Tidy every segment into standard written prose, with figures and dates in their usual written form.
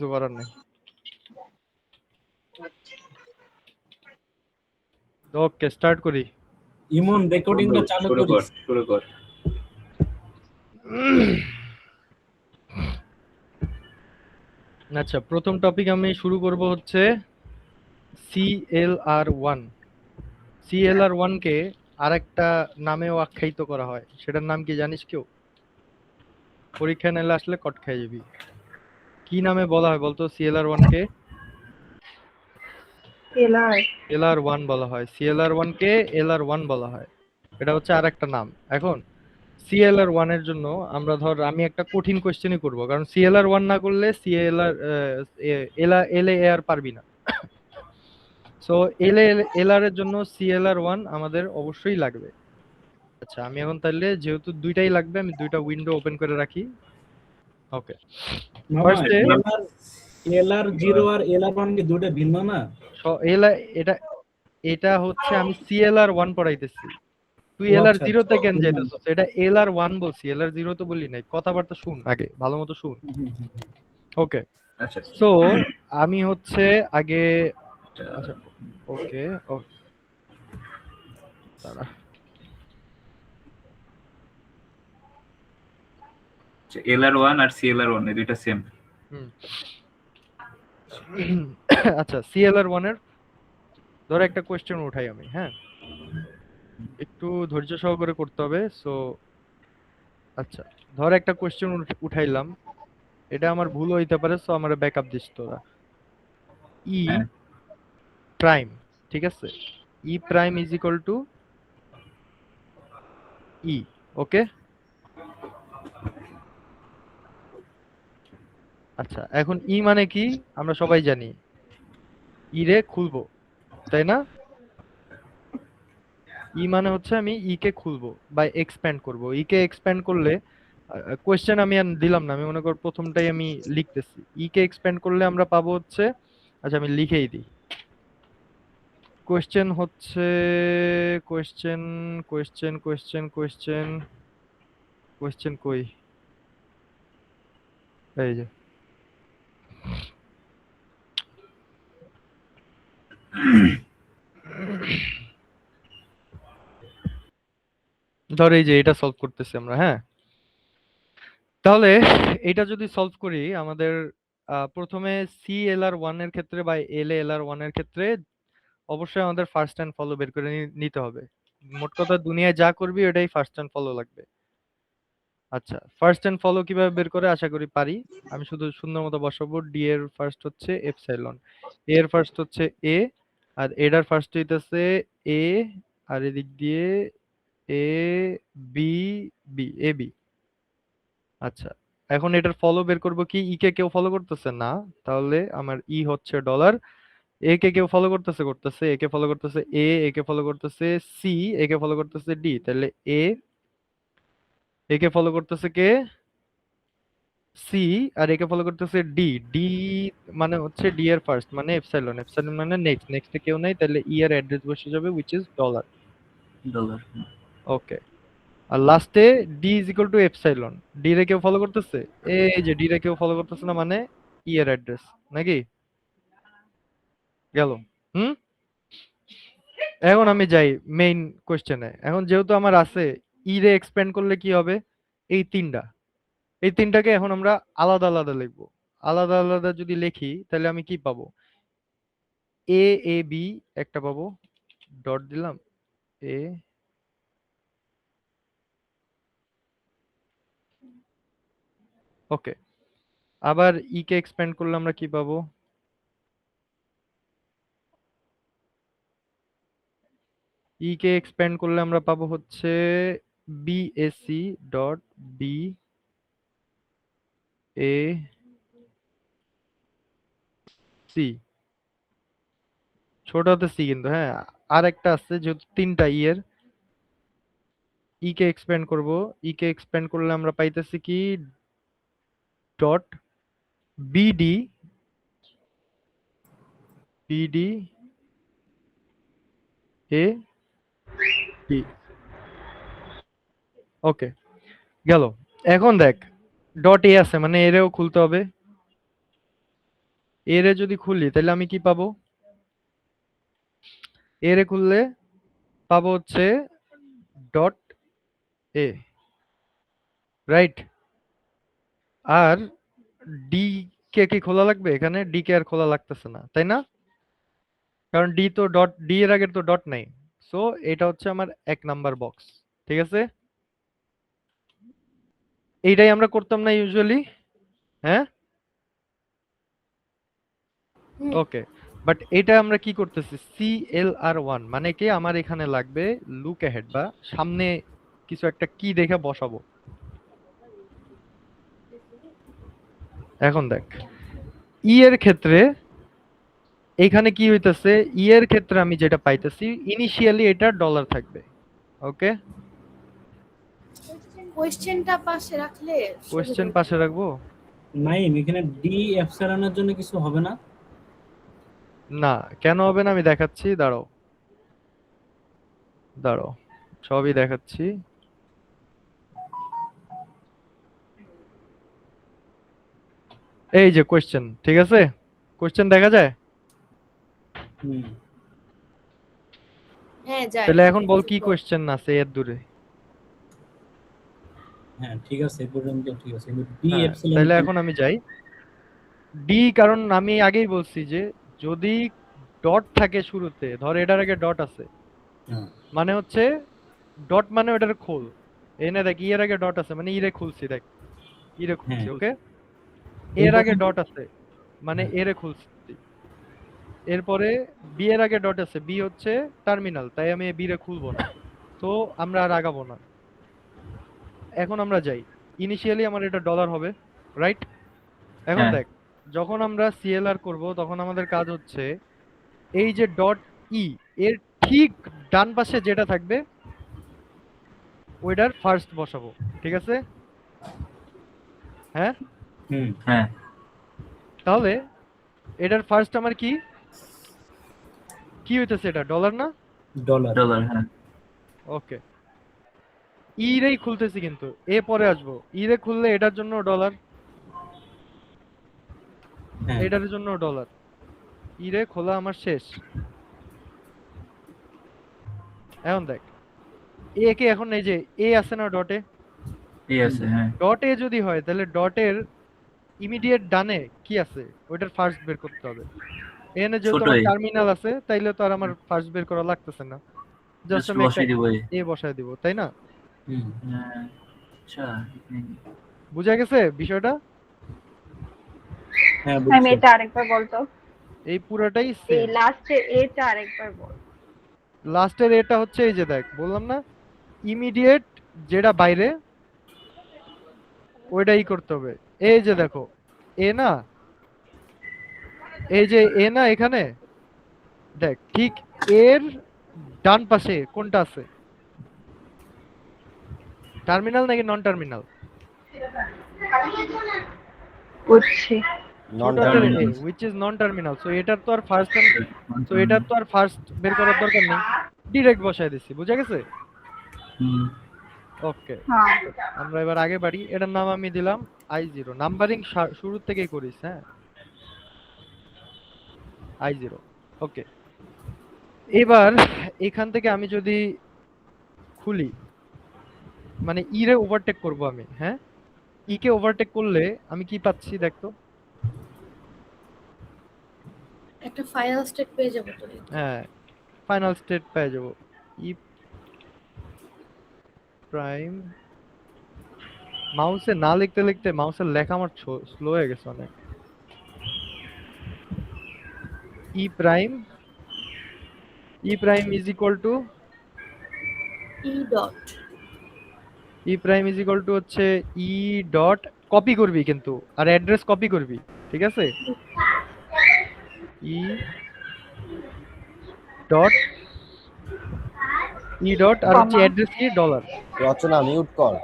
কিছু করার নেই। ওকে, স্টার্ট করি। ইমন রেকর্ডিংটা চালু করিস। শুরু কর। আচ্ছা, প্রথম টপিক আমি শুরু করব হচ্ছে CLR1। CLR1 কে আরেকটা নামেও আখ্যায়িত করা হয়, সেটার নাম কি জানিস কেউ? পরীক্ষা নিলে আসলে কট খেয়ে যাবি। কি নামে বলা হয় বলতো CLR1 কে? LR1 বলা হয়। CLR1 কে LR1 বলা হয়, এটা হচ্ছে আরেকটা নাম। এখন CLR1 এর জন্য আমরা ধর আমি একটা কঠিন কোশ্চেনই করব, কারণ CLR1 না করলে LAR পারবি না। সো LR এর জন্য CLR1 আমাদের অবশ্যই লাগবে। আচ্ছা, আমি এখন তাহলে যেহেতু দুইটাই লাগবে, আমি দুইটা উইন্ডো ওপেন করে রাখি। ওকে, ফার্স্টে LR0 আর LR1 কি দুটো ভিন্ন না? এটা এটা হচ্ছে আমি CLR1 পড়াইতেছি, তুই LR0 তে কেন যাইতেছস? এটা LR1 বলছি, LR0 তো বলি নাই। কথাবার্তা শুন আগে, ভালো মতো শুন। ওকে, আচ্ছা, সো আমি হচ্ছে আগে, আচ্ছা ওকে দাঁড়া। LR1 আর CLR1 এই দুইটা সেম। আচ্ছা, CLR1 এর ধর একটা কোয়েশ্চেন উঠাই আমি, হ্যাঁ, একটু ধৈর্য সহকারে করতে হবে। সো আচ্ছা, ধর একটা কোয়েশ্চেন উঠাইলাম, এটা আমার ভুল হইতে পারে, সো আমার ব্যাকআপ দিস তোরা। ই হ্যাঁ, প্রাইম, ঠিক আছে, E prime is equal to E. Okay, আচ্ছা, এখন ই মানে কি আমরা সবাই জানি, ই রে খুলবো, তাই না? ই মানে হচ্ছে আমি ই কে খুলবো বা এক্সপ্যান্ড করব। ই কে এক্সপ্যান্ড করলে কোয়েশ্চেন আমি আর দিলাম না, আমি মনে কর প্রথমটাই আমি লিখতেছি। ই কে এক্সপ্যান্ড করলে আমরা পাবো হচ্ছে, আচ্ছা আমি লিখেই দিই। কোয়েশ্চেন হচ্ছে question question question question question কই, এই যে ধর এই যে এটা সলভ করতেছি আমরা, হ্যাঁ। তাহলে এটা যদি সলভ করি আমাদের প্রথমে CLR1 এর ক্ষেত্রে বা LALR1 এর ক্ষেত্রে অবশ্যই আমাদের ফার্স্ট অ্যান্ড ফলো বের করে নিতে হবে। মোট কথা দুনিয়ায় যা করবি ওটাই ফার্স্ট অ্যান্ড ফলো লাগবে। আচ্ছা, ফার্স্ট অ্যান্ড ফলো কিভাবে বের করে আশা করি পারি। আমি শুধু সুন্দর মতো বসাবো। ডি এর ফার্স্ট হচ্ছে এপসাইলন, এ এর ফার্স্ট হচ্ছে এ, আর এটার ফার্স্ট হইতেছে এ, আর এদিক দিয়ে A B B A B. আচ্ছা, এখন এটার ফলো বের করব কি? ই কে কেউ ফলো করতেছে না, তাহলে আমার ই হচ্ছে ডলার। এ কে কেউ ফলো করতেছে করতেছে এ কে ফলো করতেছে এ কে ফলো করতেছে সি, এ কে ফলো করতেছে ডি, তাহলে এ কে ফলো করতেছে কে? সি। আর একে ফলো করতেছে ডি। ডি মানে হচ্ছে ডি এর ফার্স্ট মানে এপসাইলন, এপসাইলন মানে নেক্সট, নেক্সটে কেউ নাই, তাহলে ই এর অ্যাড্রেস বসে যাবে হুইচ ইজ ডলার। ডলার। ওকে, আর লাস্টে D is equal two epsilon. D রে কেউ ফলো করতেছে? এই যে ডি রে কেউ ফলো করতেছে না, মানে ই এর অ্যাড্রেস, নাকি? গেল। হুম, এখন আমি যাই মেইন কোশ্চেনে। এখন যেহেতু আমার আছে ই রে এক্সপ্যান্ড করলে কি হবে, এই তিনটা, এই তিনটাকে এখন আমরা আলাদা আলাদা লিখবো। আলাদা আলাদা যদি লিখি তাহলে আমি কি পাবো? এ এ বি একটা পাবো, ডট দিলাম, এ ওকে। আবার ই কে এক্সপ্যান্ড করলে আমরা কি পাবো? ই কে এক্সপ্যান্ড করলে আমরা পাবো হচ্ছে BAC dot B A C, ছোট হাতে সি কিন্তু, হ্যাঁ। আর একটা আছে, যেহেতু তিনটা ই এর, ই কে এক্সপ্যান্ড করব। ই কে এক্সপ্যান্ড করলে আমরা পাইতেছি কি? Dot BD, BD A B. ওকে, গেল। এখন দেখ, ডট এ আছে মানে এরেও খুলতে হবে, এর এ যদি খুলি তাহলে আমি কি পাবো? এর এ খুললে পাবো হচ্ছে ডট এ, রাইট? আর ডি কে কি খোলা লাগবে? এখানে ডি কে আর খোলা লাগতেছে না, তাই না? কারণ ডি তো ডট, ডি এর আগে তো ডট নাই। সো এটা হচ্ছে আমার 1 নাম্বার বক্স, ঠিক আছে? এইটাই আমরা করতাম না ইউজুয়ালি, হ্যাঁ? ওকে, বাট এটা আমরা কি করতেছি? CLR1 মানে কি আমার এখানে লাগবে লুক অ্যাহেড, বা সামনে কিছু একটা কি দেখে বসাবো। এখন দেখ, ই এর ক্ষেত্রে এখানে কি হইতেছে, ই এর ক্ষেত্রে আমি যেটা পাইতেছি ইনিশিয়ালি এটা ডলার থাকবে। ওকে, কোয়েশ্চেনটা পাশে রাখলে কোশ্চেন পাশে রাখবো? নাইম, এখানে ডি এপসাইলনের জন্য কিছু হবে না? না, কেন হবে না আমি দেখাচ্ছি, দাঁড়াও দাঁড়াও, সবই দেখাচ্ছি। এই যে কোশ্চেন, ঠিক আছে? কোশ্চেন দেখা যায়? হুম, হ্যাঁ যায়। তাহলে এখন বল কি কোশ্চেন আছে এর দূরে? হ্যাঁ ঠিক আছে, এই পর্যন্ত ঠিক আছে, কিন্তু ডি হ্যাঁ, এপসাইলন তাহলে এখন আমি যাই ডি, কারণ আমি আগেই বলছি যে যদি ডট থাকে শুরুতে, ধর এটার আগে ডট আছে, হ্যাঁ, মানে হচ্ছে ডট মানে ওটার খোল। এনে দেখ এর আগে ডট আছে মানে ইরে খুলছি, দেখ ইরে খুলছি, হ্যাঁ। ওকে? এর আগে ডট আছে মানে হ্যাঁ। এরে খুলছি। এরপরে বি এর আগে ডট আছে, বি হচ্ছে টার্মিনাল, তাই আমি বি রে খুলবো না। তো আমরা আর আগাবো না। এখন আমরা যাই, ইনিশিয়ালি আমার এটা ডলার হবে, রাইট? এখন হ্যাঁ। দেখ, যখন আমরা সিএলআর করব তখন আমাদের কাজ হচ্ছে এই যে ডট ই এর ঠিক ডান পাশে যেটা থাকবে ওইটার ফার্স্ট বসাবো, ঠিক আছে? হ্যাঁ, হুম, হ্যাঁ। তাহলে এটার ফার্স্ট আমার কি কি হইতেছে? এটা ডলার না? ডলার। ডলার, হ্যাঁ। ওকে, ই রেই খুলতেছি, কিন্তু এ পরে আসবো। ই রে খুললে এটার জন্য ডলার, হ্যাঁ, এটার জন্য ডলার। ই রে খোলা আমার শেষ। এখন দেখ, এ কে এখন এই যে এ আছে না ডটে, এই আছে, হ্যাঁ। ডট এ যদি হয় তাহলে ডটের ইমিডিয়েট ডানে কি আছে ওইটার ফার্স্ট বের করতে হবে। এখানে যেহেতু আমার ছোটই টার্মিনাল আছে তাইলে তো আর আমার ফার্স্ট বের করা লাগতেছে না, জাস্ট জাস্ট আমি একটা বসাই দিব। এ বসায় দিব, তাই না? হুম, হ্যাঁ। আচ্ছা। বুঝা গেছে বিষয়টা? হ্যাঁ আমি বুঝছি। এটা আরেকবার বলতো, এই পুরাটাই এই সেম। লাস্টে এটা আরেকবার বল। লাস্টের এটা হচ্ছে এই যে দেখ, বললাম না ইমিডিয়েট যেটা বাইরে ওইটাই করতে হবে। এই যে দেখো এ না, এই যে এ না, এখানে দেখ ঠিক এর ডান পাশে কোনটা আছে? টার্মিনাল নাকি নন টার্মিনাল? বুঝছি। নন ছোটহাতের A terminal. which is non terminal, so এটার তো আর ফার্স্ট, তো এটার তো আর ফার্স্ট বের করার দরকার নেই, ডিরেক্ট বসায় দিছি। বুঝা গেছে? হুম। ওকে, হ্যাঁ, আমরা এবার আগে বাড়ি। এটার নাম আমি দিলাম i0, নাম্বারিং শুরু থেকেই করিস, হ্যাঁ, i0। ওকে, এবার এখান থেকে আমি যদি খুলি, মানে ই রে ওভারটেক করব আমি, হ্যাঁ? ই কে ওভারটেক করলে আমি কি পাচ্ছি দেখতো? একটা ফাইনাল স্টেট পেয়ে যাবো তো। হ্যাঁ, ফাইনাল স্টেট পেয়ে যাব। ই প্রাইম, মাউসে না লিখতে লিখতে মাউসের লেখা আমার স্লো হয়ে গেছে অনেক। ই prime, E prime is equal to, E dot E prime is equal two হচ্ছে ই ডট, কপি করবি কিন্তু, আর অ্যাড্রেস কপি করবি, ঠিক আছে? ই ডট, ই ডট, আর হচ্ছে Comma. অ্যাড্রেস কি? ডলার। রচনা মিউট কর।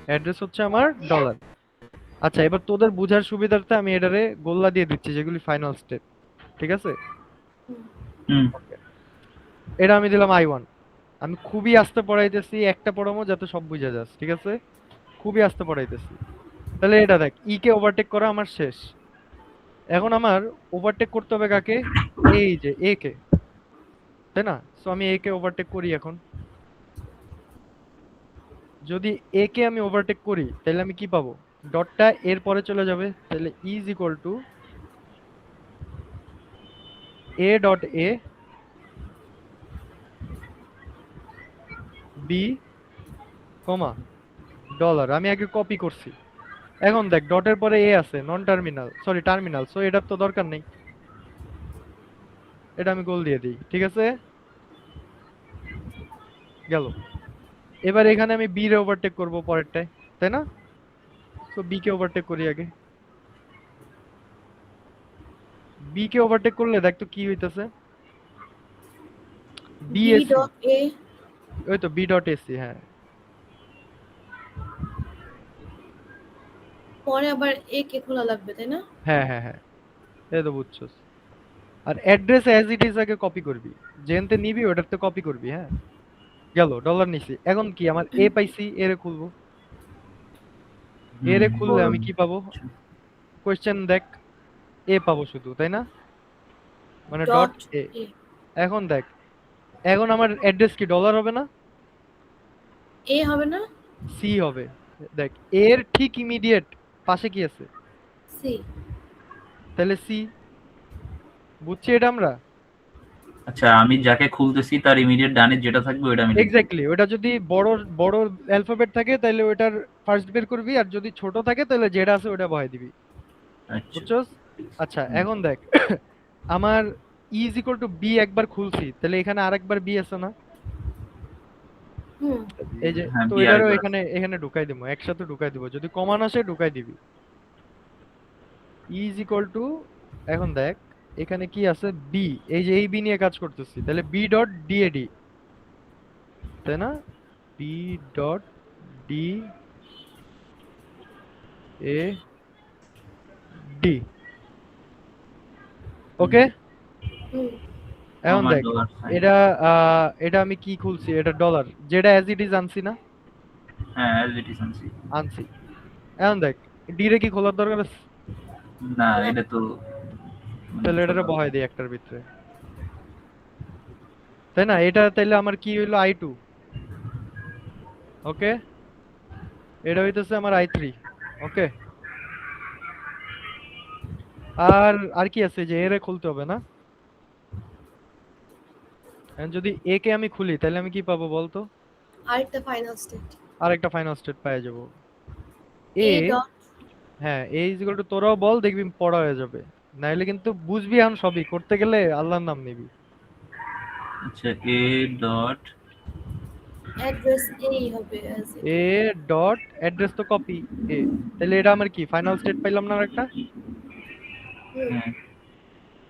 অ্যাড্রেস হচ্ছে আমার ডলার। আচ্ছা, এবার তোদের বোঝার সুবিধার্থে আমি এটারে গোল্লা দিয়ে দিচ্ছি যেগুলি ফাইনাল স্টেপ, ঠিক আছে? হুম। এটা আমি দিলাম i1। আমি খুবই আস্তে পড়াইতেছি, একটা পড়ামো যাতে সব বুঝা যাস, ঠিক আছে? খুবই আস্তে পড়াইতেছি। তাহলে এটা দেখ, ই কে ওভারটেক করা আমার শেষ। এখন আমার ওভারটেক করতে হবে কাকে? এই যে এ কে, তাই না? সো আমি এ কে ওভারটেক করি এখন। যদি এ কে আমি ওভারটেক করি তাহলে আমি কি পাবো? ডটটা এর পরে চলে যাবে, তাহলে is equal to A dot A B comma dollar. আমি আগে কপি করছি। এখন দেখ ডটের পরে এ আছে, non terminal, sorry terminal, so এটার তো দরকার নেই, এটা আমি গোল দিয়ে দিই। ঠিক আছে, গেল। এবার এখানে আমি বি রে ওভারটেক করবো পরেরটায়, তাই না? তো বি কে ওভারটেক করি আগে। বি কে ওভারটেক করলে দেখ তো কি হইতেছে, বি বিএসসি, ডট এ, ওই তো বি ডট এসি। হ্যাঁ পরে আবার এ কে খোলা লাগবে তাই না? হ্যাঁ হ্যাঁ হ্যাঁ, এই তো বুঝছস। আর অ্যাড্রেস অ্যাজ ইট ইজ আগে কপি করবি, যেনতে নিবি ওটাতে কপি করবি। হ্যাঁ গেল, ডলার নিছি। এখন কি আমার এ পাইছি, এ রে খুলবো। এ রে খুললে আমি কি পাবো? কোশ্চেন দেখ, এ পাবো শুধু, তাই না? মানে ডট ডট এ। এ, এখন দেখ, এখন আমার অ্যাড্রেস কি ডলার হবে না, এ হবে না? সি হবে। দেখ এর ঠিক ইমিডিয়েট পাশে কি আছে, সি। তাহলে সি। বুঝছি এটা আমরা। আচ্ছা, আমি যাকে খুলতেছি তার ইমিডিয়েট ডানে যেটা থাকবে ওটা আমি লিখবো। এক্স্যাক্টলি, ওটা যদি বড় বড় অ্যালফাবেট থাকে তাহলে ওটার ফার্স্ট বের করবি, আর যদি ছোট থাকে তাহলে যেটা আছে ওটা বহাই দিবি। আচ্ছা বুঝছস? আচ্ছা এখন দেখ, আমার ইজ ইকুয়াল টু বি একবার খুলছি, তাহলে এখানে আরেকবার বি আছে না? হুম। এই যে, হ্যাঁ, তো বি এটারও আরেকবার এখানে এখানে ঢুকাই দিব, একসাথে ঢুকাই দিব। যদি কমান আসে ঢুকাই দিবি। ইজ ইকুয়াল টু, এখন দেখ এখানে কি আছে, বি। এই যে এই বি নিয়ে কাজ করতেছি, তাহলে বি ডট ডিএডি, তাই না? B dot D A D. Okay, হুম। এখন আমার দেখ ডলার সাইন। এটা এটা আমি কি খুলছি, এটা ডলার, যেটা অ্যাজ ইট ইজ আনছি না? হ্যাঁ, অ্যাজ ইট ইজ আনছি। আনছি। এখন দেখ ডি রে কি খোলার দরকার আছে? না, না। এটা তো মানে তাহলে এটারে ছোট। বহাই দিই একটার ভিতরে, তাই না? এটা তাইলে আমার কি হইলো, আই টু। ওকে, এটা হইতেছে আমার আই থ্রি। ওকে, আর আর কি আছে, যে এ রে খুলতে হবে না? এখন যদি এ কে আমি খুলি তাহলে আমি কি পাবো বলতো? আরেকটা ফাইনাল স্টেট, আর একটা ফাইনাল স্টেট পেয়ে যাবো, এ। A dot. হ্যাঁ, এ ইজ ইকুয়াল টু, তোরাও বল, দেখবি পড়া হয়ে যাবে। নাইলে কিন্তু বুঝবি এখন সবই, করতে গেলে আল্লাহর নাম নিবি। আচ্ছা, এ ডট অ্যাড্রেস এই হবে as it A dot address তো কপি এ, তাহলে এটা আমার কি ফাইনাল স্টেট পাইলাম না একটা? হুম। হ্যাঁ,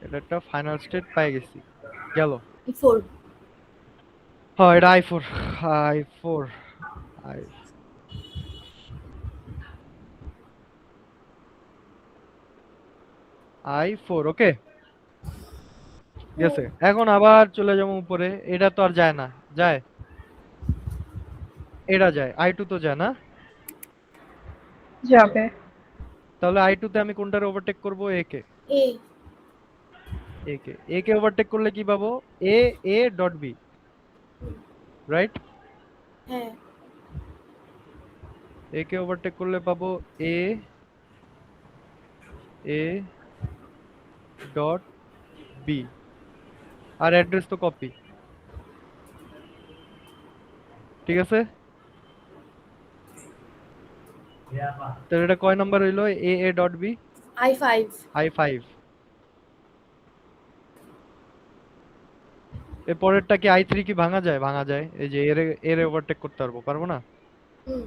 এটা একটা ফাইনাল স্টেট পেয়ে গেছি, গেল। ফোর। হ্যাঁ এটা I four, I four, I I four. Okay, গেছে। এখন আবার চলে যাবো উপরে, এটা তো আর যায় না, যায়? এটা যায়, আই টু তো যায় না? যাবে। তাহলে আই টু তে আমি কোনটারে ওভারটেক করবো, এ কে। এ। এ কে ওভারটেক করলে কি পাবো? A, A dot B, right? হ্যাঁ। এ কে ওভারটেক করলে পাবো এ, এ ডট বি, আর অ্যাড্রেস তো কপি। ঠিক আছে, তাহলে এটা কয় নাম্বার হইলো, A, A dot B? I five. I five. এর পরেরটা কি আই থ্রি কি ভাঙা যায়? ভাঙা যায়, এই যে এর, এর ওভারটেক করতে পারবো, পারবো না? হুম।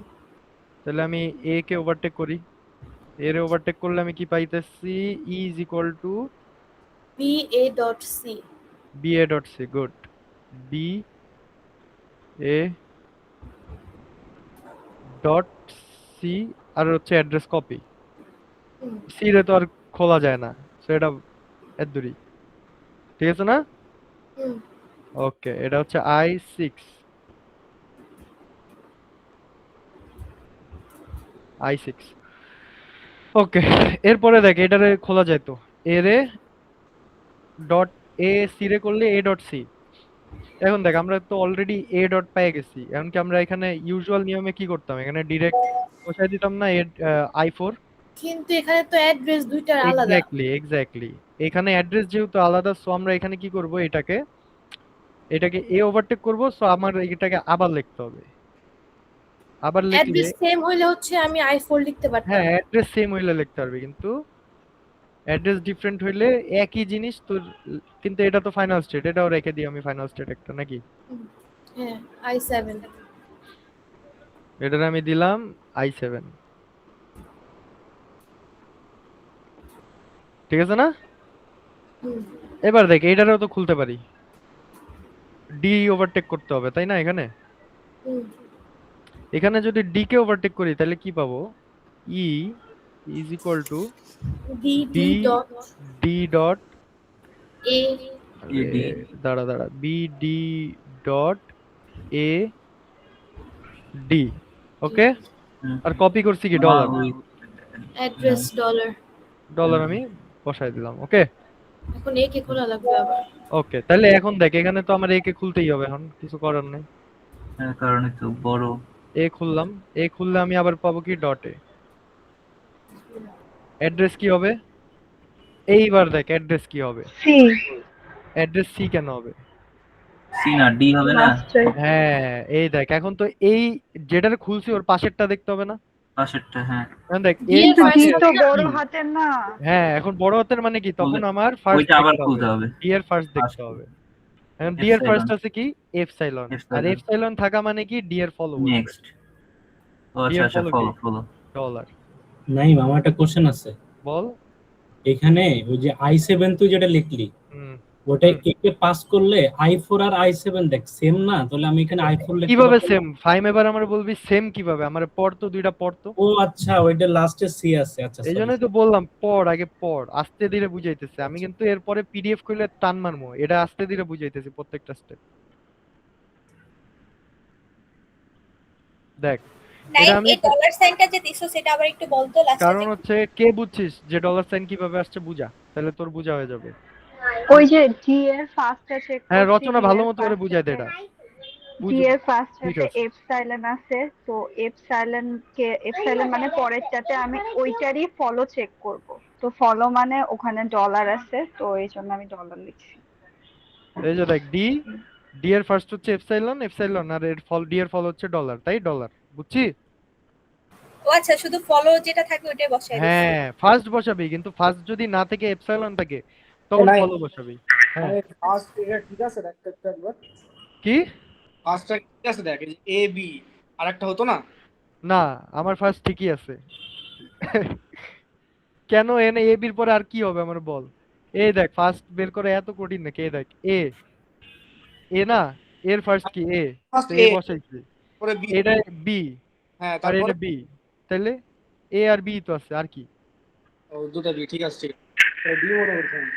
তাহলে আমি এ কে ওভারটেক করি, এর ওভারটেক করলে আমি কি পাইতেছি, is equal to B A dot C. B A dot C. Good, B A dot C, আর হচ্ছে অ্যাড্রেস কপি। হুম। সি রে তো আর খোলা যায় না, সো এটা এর দূরই। ঠিক আছে না? হুম। ওকে, এটা হচ্ছে আই সিক্স, আই সিক্স। ওকে, এরপরে দেখ এটারে খোলা যায় তো, এ রে ডট এ সি রে করলে এ ডট সি। এখন দেখ আমরা তো অলরেডি এ ডট পেয়ে গেছি, এখন কি আমরা এখানে ইউজুয়াল নিয়মে কি করতাম, এখানে ডিরেক্ট বসাই দিতাম না এ i4। কিন্তু এখানে তো অ্যাড্রেস দুইটার আলাদা। এক্স্যাক্টলি এখানে অ্যাড্রেস যেহেতু আলাদা, সো আমরা এখানে কি করব, এটাকে এ ওভারটেক করব, সো আমার এটাকে আবার লিখতে হবে। আবার লিখলে অ্যাড্রেস সেম হইলে হচ্ছে আমি i4 লিখতে পারতাম। হ্যাঁ অ্যাড্রেস সেম হইলে লিখতে পারবে, কিন্তু অ্যাড্রেস ডিফারেন্ট হইলে একই জিনিস তোর, কিন্তু এটা তো ফাইনাল স্টেট, এটাও রেখে দিই আমি ফাইনাল স্টেট একটা নাকি। হ্যাঁ i7। এটার আমি দিলাম i7, ঠিক আছে না? হুম, এবার দেখ এটারও তো খুলতে পারি, ডি ওভারটেক করতে হবে তাই না? এখানে হুম। এখানে যদি ডি কে ওভারটেক করি তাহলে কি পাবো, E is equal to D D dot D dot A দাঁড়া B D dot A D. Okay, আর কপি করছি কি ডলার, অ্যাড্রেস ডলার। ডলার আমি বসাই দিলাম। ওকে এখন এ কে খোলা লাগবে আবার। ওকে, তাহলে এখন দেখ এখানে তো আমার একে খুলতেই হবে, এখন কিছু করার নেই। কারণ তো বড়। এ খুললাম, এ খুললে আমি আবার পাবো কি ডট এ। অ্যাড্রেস কি হবে, এইবার দেখ অ্যাড্রেস কি হবে, সি অ্যাড্রেস সি কেন হবে? সি না ডি হবে না, মাস্টার। হ্যাঁ এই দেখ এখন তো এই যেটার খুলছি ওর পাশেরটা দেখতে হবে না? পাশেরটা। হ্যাঁ এখন দেখ D এর এর পাশে ডি first তো আছে বড় E। হাতের না। হ্যাঁ এখন বড় হাতের মানে কি, তখন আমার ফার্স্ট ওইটা আবার দেখতে খুলতে হবে, হবে। ডি এর ফার্স্ট দেখতে হবে। এখন ডি এর Epsilon। ফার্স্ট আছে কি এপসাইলন, আর Epsilon। এপসাইলন থাকা মানে কি ডি এর ফলো, নেক্সট। ও ডি আচ্ছা এর আচ্ছা, ফলো ফলো কি ফলো। ডলার। নাই আমার একটা কোশ্চেন আছে। বল। এখানে ওই যে i7 তুই যেটা লিখলি হুম, ওটা একে পাস করলে i4 আর i7 দেখ সেম না, তাহলে আমি এখানে i4 লিখতে কিভাবে পারবো না? সেম ফাইম, এবার আমার বলবি সেম কিভাবে, আমার পড় তো দুইটা পড় তো, ও আচ্ছা ওইটা লাস্টে সি আছে। আচ্ছা এই সরি। জন্যই তো বললাম পড়, আগে পড়, আস্তে ধীরে বুঝাইতেছে আমি, কিন্তু এরপরে পিডিএফ করলে টান মারমো, এটা আস্তে ধীরে বুঝাইতেছি প্রত্যেকটা স্টেপ। দেখ এটা নাইম আমি, এই ডলার সাইনটা যে দিছো সেটা আবার একটু বলতো লাস্টে। কারণ হচ্ছে কে বুঝছিস যে ডলার সাইন কিভাবে আসছে, বুঝা, তাহলে তোর বুঝা হয়ে যাবে। ওই যে ডি এর ফার্স্টটা চেক হ্যাঁ করছি। রচনা ভালো মতো করে বুঝাই দে এটা, ডি এর ফার্স্টটাতে ঠিক আছে। এপসাইলন আছে, তো এপসাইলন মানে পরেরটাতে আমি ওইটারই ফলো চেক করব। তো ফলো মানে ওখানে ডলার আছে, তো এই জন্য আমি ডলার লিখছি। এই যে দেখ ডি, ডি এর ফার্স্ট হচ্ছে এপসাইলন, এপসাইলন আর এর ফল, ডি এর ফল হচ্ছে ডলার, তাই ডলার, বুঝছি? ও আচ্ছা, শুধু ফলো যেটা থাকে ওটাই বসাই দিছি। হ্যাঁ ফার্স্ট বসাবি, কিন্তু ফার্স্ট যদি না থেকে এপসাইলন থাকে তখন নাই। ফলো বসাবি। হ্যাঁ ফার্স্ট এটা ঠিক আছে, দেখ একবার কি, ফার্স্টটা ঠিক আছে, দেখ এই যে এ বি আরেকটা হতো না। না আমার ফার্স্ট ঠিকই আছে। কেন এনে এ বির পরে আর কি হবে আমার বল, এই দেখ ফার্স্ট বের করে এত কঠিন নাকি, এই দেখ এ, এ না এর ফার্স্ট কি এ, ফার্স্ট তো এ এ বসাইছি, পরে বি। এটা বি হ্যাঁ আর তারপরে এটা বি, তাহলে এ আর বি তো আছে আর কি। ও দুটো বি, ঠিক আছে ঠিক আছে, বি মনে করছি আমি।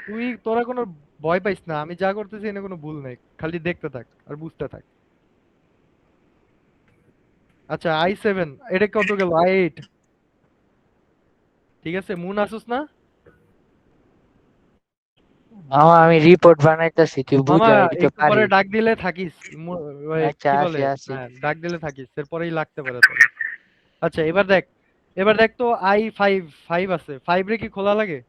তুই তোরা কোনো ভয় পাইস না, আমি যা করতেছি এনে কোনো ভুল নাই, খালি দেখতে থাক আর বুঝতে থাক। আচ্ছা i7 এটা কত গেল, i8, ঠিক আছে। মুন আসুস না মামা আমি রিপোর্ট বানাইতেছি, তুই মামা, বুঝা এটা তো একটু পরে পারি। ডাক দিলে থাকিস, ওই আচ্ছা কি আসি বলে, আসি। হ্যাঁ ডাক দিলে থাকিস, এরপরেই লাগতে পারে তোর। আচ্ছা এবার দেখ তো i5 আছে, 5 রে কি খোলা লাগে?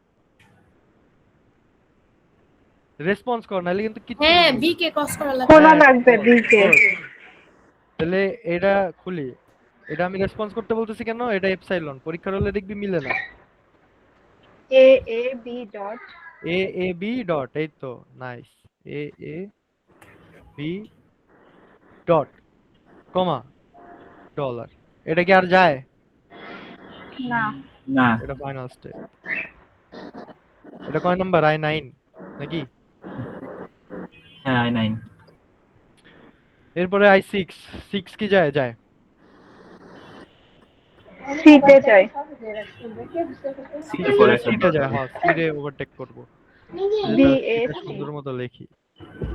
রেসপন্স কর, নাহলে কিন্তু কিচ্ছু হ্যাঁ বুঝবি বি না। কে ক্রস করা লাগবে। খোলা হ্যাঁ, লাগবে বল, ডি কে। বল। তাহলে এটা খুলি, এটা আমি রেসপন্স করতে বলতেছি কেন, এটা এপসাইলন, পরীক্ষার হলে দেখবি মিলে না। A A B dot A B dot, এই তো nice, A B dot comma dollar, এটা কি আর যায়? না। না। এটা ফাইনাল স্টেপ। এটা কয় নাম্বার, i9 নাকি? হ্যাঁ i9। এরপরে i6, 6 কি যায়? যায় সি তে যাই। সি এর পরে একটা সিটা যায়, হ্যাঁ সি রে ওভারটেক করব। বি এ এটা সি সুন্দর মতো লিখি,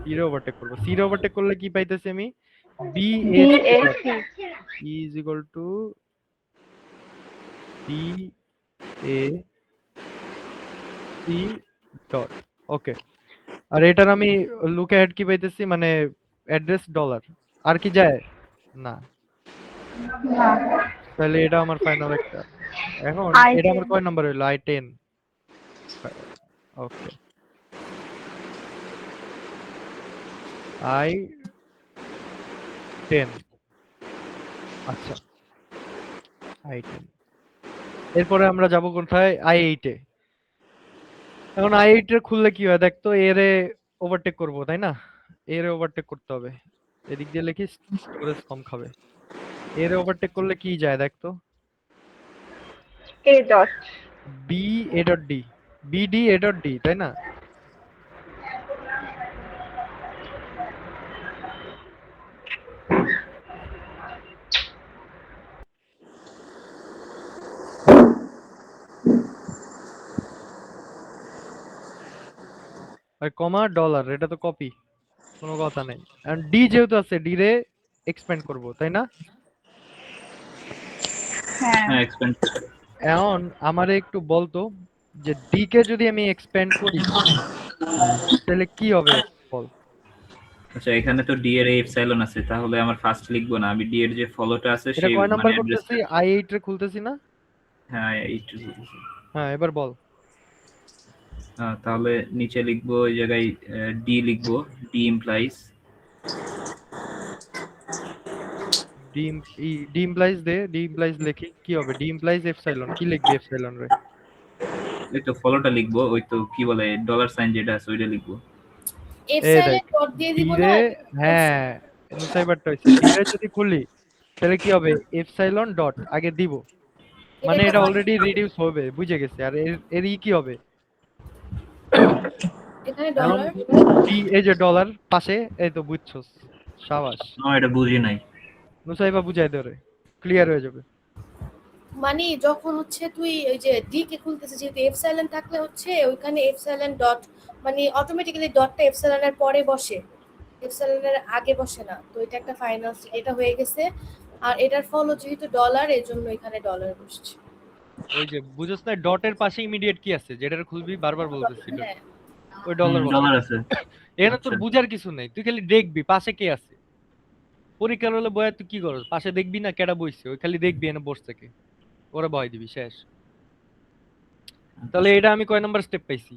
সি রে ওভারটেক করব। সি রে ওভারটেক করলে কি পাইতেছি আমি, B B A A C. Is equal to B A C dot. Okay, আর এটার আমি লুক অ্যাহেড কি পাইতেছি, মানে অ্যাড্রেস ডলার, আর কি যায় না? না, তাহলে এটা আমার ফাইনাল একটা। এখন এটা আমার I10 কয় নাম্বার হইলো? I10। ওকে, I10। আচ্ছা, I10। এরপরে আমরা যাব কোথায়? I8 এ। এখন I8 এর খুললে কি হয় দেখ তো, এর ওভারটেক করব তাই না? এর ওভারটেক করতে হবে। এদিক দিয়ে লিখি স্টোরেজ কম খাবে। এর ওভারটেক করলে কি যায় দেখ তো? A dot। B A dot D, BD A dot D, তাই না? আর কমা ডলার, এটা তো কপি, কোনো কথা নাই। আর ডি যেহেতু আছে, ডি রে এক্সপ্যান্ড করব তাই না? হ্যাঁ, হ্যাঁ এক্সপেন্ড। এখন আমারে একটু বলতো যে ডি কে যদি আমি এক্সপ্যান্ড করি তাহলে কি হবে বল। আচ্ছা এখানে তো ডি এর এপসাইলন আছে, তাহলে আমার ফার্স্ট লিখবো না, আমি ডি এর যে ফলোটা আছে এটা সেই কয় নাম্বার মানে করতেছি? অ্যাড্রেসটা। I8 রে খুলতেছি না? হ্যাঁ এইটু লিখেছি। হ্যাঁ, এবার বল। তাহলে নিচে লিখবো, ওই জায়গায় ডি লিখবো, ডি ইমপ্লাইজ। ডি ইমপ্লাইজ দে, ডি ইমপ্লাইজ লিখি কি হবে? ডি ইমপ্লাইজ এপসাইলন, কি লিখবি এপসাইলন রে? ওই তো ফলোটা লিখবো, ওই তো কি বলে ডলার সাইন যেটা আছে ওইটা লিখবো। এই দেখ, এপসাইলন ডট দিয়ে ডি দিব রে, না? হ্যাঁ নুসাইবারটা হইছে, ডি রে যদি খুলি তাহলে কি হবে? এপসাইলন ডট আগে দিব, মানে এটা অলরেডি রিডিউস হবে, বুঝে গেছে। আর এর কি হবে? এখানে এখন ডলার। ডি, এই যে ডলার পাশে, এই তো বুঝছস, সাবাস। না এটা বুঝি নাই। নুসাইবা বুঝাই দে রে, ক্লিয়ার হয়ে যাবে। মানে যখন হচ্ছে তুই ওই যে ডি কে খুলতেছিস, যেহেতু এপসাইলন থাকলে হচ্ছে ওইখানে এপসাইলন ডট মানে অটোমেটিক্যালি ডটটা এপসাইলনের পরে বসে, এপসাইলনের আগে বসে না। তো এটা একটা ফাইনাল, এটা হয়ে গেছে। আর এটার ফল যেহেতু ডলার, এর জন্য এখানে ডলার বসছে। ওই যে বুঝছস না, ডটের পাশে ইমিডিয়েট কি আছে যেটা খুলবি, বারবার বলতেছি এটা, হ্যাঁ, ওই ডলার বসে। ডলার আছে। এখানে তোর আচ্ছা। বুঝার কিছু নাই, তুই খালি দেখবি পাশে কে আছে। পরীক্ষার হলে বয়া তুই কি করস? পাশে দেখবি না কেডা বইছে, ওই খালি দেখবি এনে বসে থেকে, ওরা ভয় দিবি, শেষ। তাহলে এটা আমি কয় নাম্বার স্টেপ পাইছি?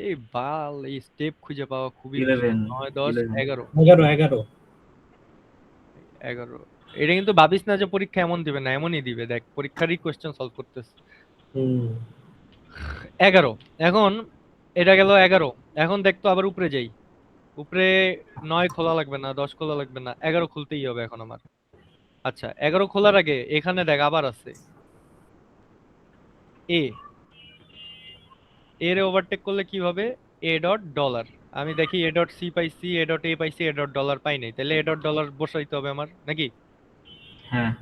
এই বাল, এই স্টেপ খুঁজে পাওয়া খুবই 11, 9, 10, 11। 11 11। এটা কিন্তু ভাবিস না যে পরীক্ষা এমন দিবে না, এমনই দিবে, দেখ পরীক্ষারই কোশ্চেন সলভ করতেছে। 11। এখন এটা গেল 11। এখন দেখতো আবার উপরে যাই, উপরে 9 খোলা লাগবে না, 10 খোলা লাগবে না, 11 খুলতেই হবে এখন আমার। আচ্ছা, 11 খোলার আগে এখানে দেখ আবার আছে এ, এর ওভারটেক করলে কি হবে? A dot dollar. আমি দেখি এ ডট সি পাইছি, এ ডট এ পাইছি, এ ডট ডলার পাই নাই, তাহলে এ ডট ডলার বসাইতে হবে আমার নাকি? হ্যাঁ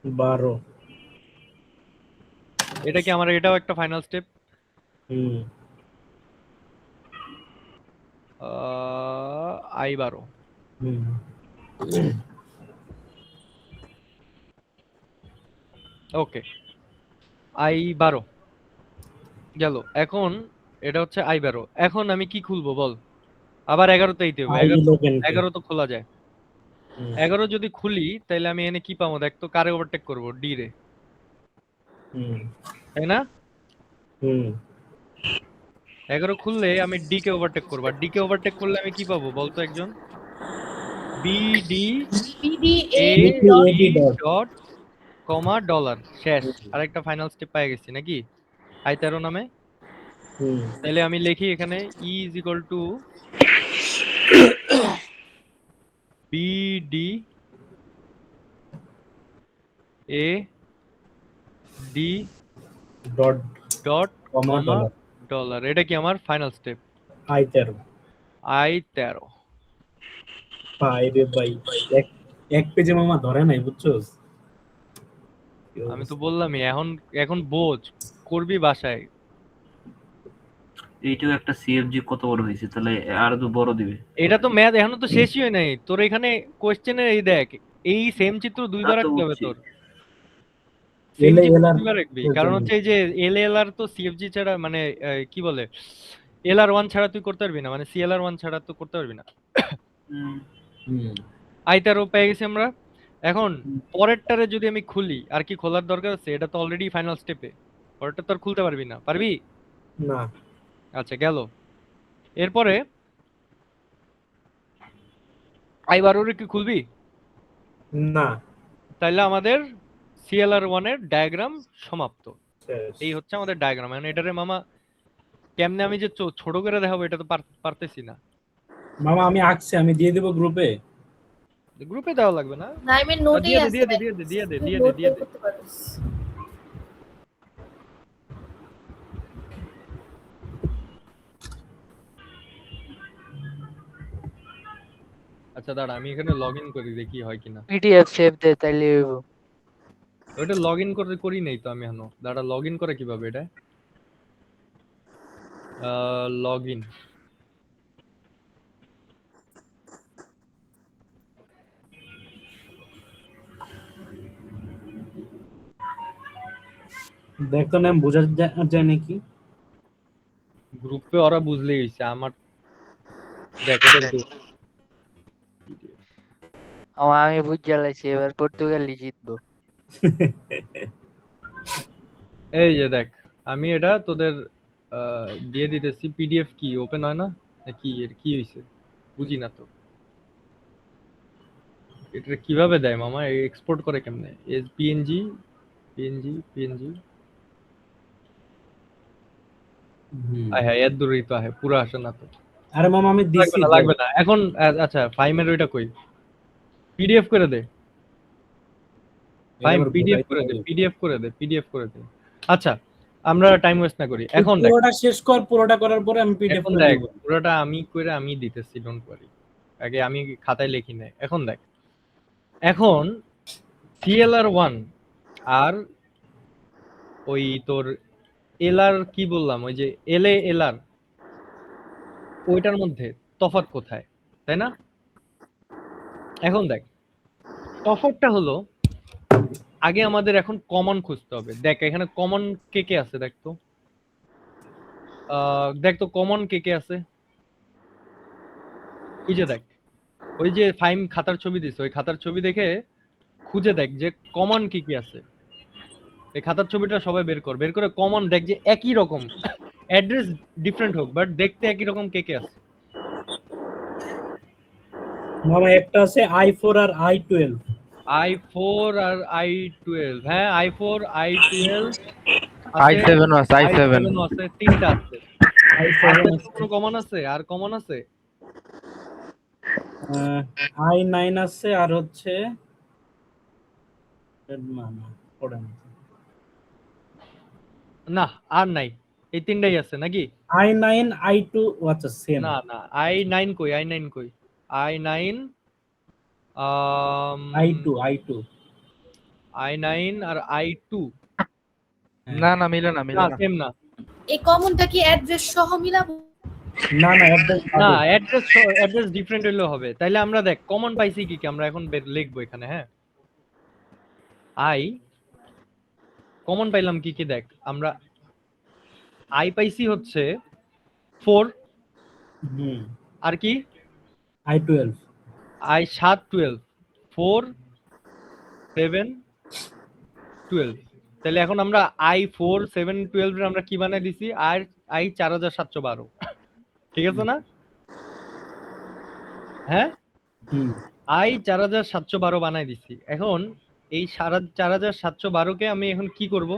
12। এটা কি আমার, এটাও একটা ফাইনাল স্টেপ? I12। ওকে, I12 গেল। এখন এটা হচ্ছে I12। এখন আমি কি খুলবো বল? আবার 11 তে দিতে হবে। 11 তো খোলা যায়। 11 যদি খুলি তাহলে আমি এনে কি পাবো দেখ তো, কারে ওভারটেক করব? ডি রে, তাই না? 11 খুললে আমি ডি কে ওভারটেক করব, আর ডি কে ওভারটেক করলে আমি কি পাবো বলতো একজন? BD BD A A dot comma dollar, শেষ। আরেকটা ফাইনাল স্টেপ পেয়ে গেছি নাকি I13 নামে? তাহলে আমি লিখি এখানে E is equal to BD A D dot dot comma comma dollar. এটা কি আমার ফাইনাল স্টেপ? I13। I13। ভাই রে ভাই, এক পেজে মামা ধরে নাই, বুঝছস? আমি তো বললামই, এখন বোঝ, করবি বাসায়। এইটাও একটা সিএফজি কত বড় হয়েছে, তাহলে আরো তো বড় দিবে। এটা তো ম্যাথ এখনো তো শেষই হয় নাই তোর। এখানে কোশ্চেনের এই দেখ, এই সেম চিত্র দুইবার তা তো আঁকতে হবে বুঝছি। তোর। সিএফজি LALR রাখবি এর কারণ জন্য। হচ্ছে এই যে এলএলআর তো সিএফজি ছাড়া মানে কি বলে এলআর1 ছাড়া তুই করতে পারবি না, মানে সিএলআর1 ছাড়া তো করতে পারবি না। হুম। আইতারও পেয়ে গেছি আমরা। এখন হুম। পরেরটারে যদি আমি খুলি, আর কি খোলার দরকার আছে? এটা তো অলরেডি ফাইনাল স্টেপে, পরেরটা তো আর খুলতে পারবি না, পারবি? না। আচ্ছা গেল। এরপরে আই12 কি খুলবি? না। তাইলে আমাদের সিএলআর1 এর ডায়াগ্রাম সমাপ্ত। শেষ। এই হচ্ছে আমাদের ডায়াগ্রাম। মানে এটারে মামা কেমনে আমি যে ছোট করে দেখাবো এটা তো পারতেছি না। মামা আমি আঁকছি, আমি দিয়ে দিব গ্রুপে। গ্রুপে দেওয়া লাগবে না, নাইমের নোটেই দিয়ে দে আছে দিয়ে দে ভাই, দিয়ে দে দিয়ে দে তুই দিয়ে দে নোট দিয়ে বের দে। করতে পারিস। আচ্ছা দাঁড়া, আমি এখানে লগ ইন করি দেখি হয় কিনা। পিডিএফ সেভ দে তাইলে হইবো। ওটা লগ ইন করে করি নাই তো আমি এখনো। দাঁড়া, লগ ইন করে কিভাবে এটা? Log in. দেখতো না বোঝা যায় নাকি? গ্রুপে ওরা বুঝলেই হইছে আমার। দেখ এটা দে। আমি বুঝে লাইছি এবার পর্তুগালই জিতবো। এই যে দেখ, আমি এটা তোদের দিয়ে দিতেছি। পিডিএফ কি ওপেন হয় না কি? এর কি হইছে বুঝি না তো। এটা কিভাবে দেয় মামা? এক্সপোর্ট করে কেমনে? S PNG PNG PNG. হ্যাঁ এর দূরই তো আছে, পুরো আসে না তো। আরে মামা আমি দিছি। লাগবে না লাগবে না এখন। আচ্ছা ফাইমের ওইটা কই? পিডিএফ করে দে ফাইম, পিডিএফ করে দে, পিডিএফ করে দে, পিডিএফ করে দে। আচ্ছা আমরা টাইম ওয়েস্ট না করি, এখন দেখ। পুরোটা শেষ কর, পুরোটা করার পরে আমি পিডিএফ এখন করে দেখ দেব। পুরোটা আমি করে আমি দিতেছি, ডোন্ট ওয়ারি। আগে আমি খাতায় লিখি নাই। এখন দেখ, এখন সিএলআর1 আর ওই তোর এলআর কি বললাম, ওই যে এলএলআর, ওইটার মধ্যে তফাৎ কোথায়, তাই না? এখন দেখ তফাৎটা হলো, আগে আমাদের এখন কমন খুঁজতে হবে। দেখ এখানে কমন কে কে আছে দেখ তো। দেখ তো কমন কে কে আছে। এই যে দেখ, ওই যে ফাইম খাতার ছবি দিছে, ওই খাতার ছবি দেখে খুঁজে দেখ যে কমন কি কি আছে। এই খাতার ছবিটা সবাই বের কর, বের করে কমন দেখ যে একই রকম, অ্যাড্রেস ডিফারেন্ট হোক বাট দেখতে একই রকম কে কে আছে। মামা একটা আছে i4 আর i12। i4 আর i12, হ্যাঁ i4 i12 i7 আছে i7 আছে, তিনটা আছে। i7 কোনো কমন আছে? আর কমন আছে? i9 আছে আর হচ্ছে মামা পড়েন না আর নাই, এই তিনটাই আছে নাকি? i9 i2 আচ্ছা সেম। না না i9 কই? i9 কই? i9 i2 i9 আর i2 না না মিলে না মিলে না, না। সেম না। এই কমনটা কি অ্যাড্রেস সহ মিলাবো? না না অ্যাড্রেস না অ্যাড্রেস ডিফারেন্ট হইলেও হবে। তাইলে আমরা দেখ কমন পাইছি কি কি, আমরা এখন লিখবো এখানে। হ্যাঁ কমন পাইলাম কি কি দেখ। আমরা আই পাইছি হচ্ছে 4, আর কি i12 i7 12, 4 7 12। তাহলে এখন আমরা i4 7 12 এর আমরা কি বানাই দিছি? আর i4712, ঠিক আছে না? হ্যাঁ i4712 বানাই দিছি। এখন এই 4712 কে আমি এখন কি করব?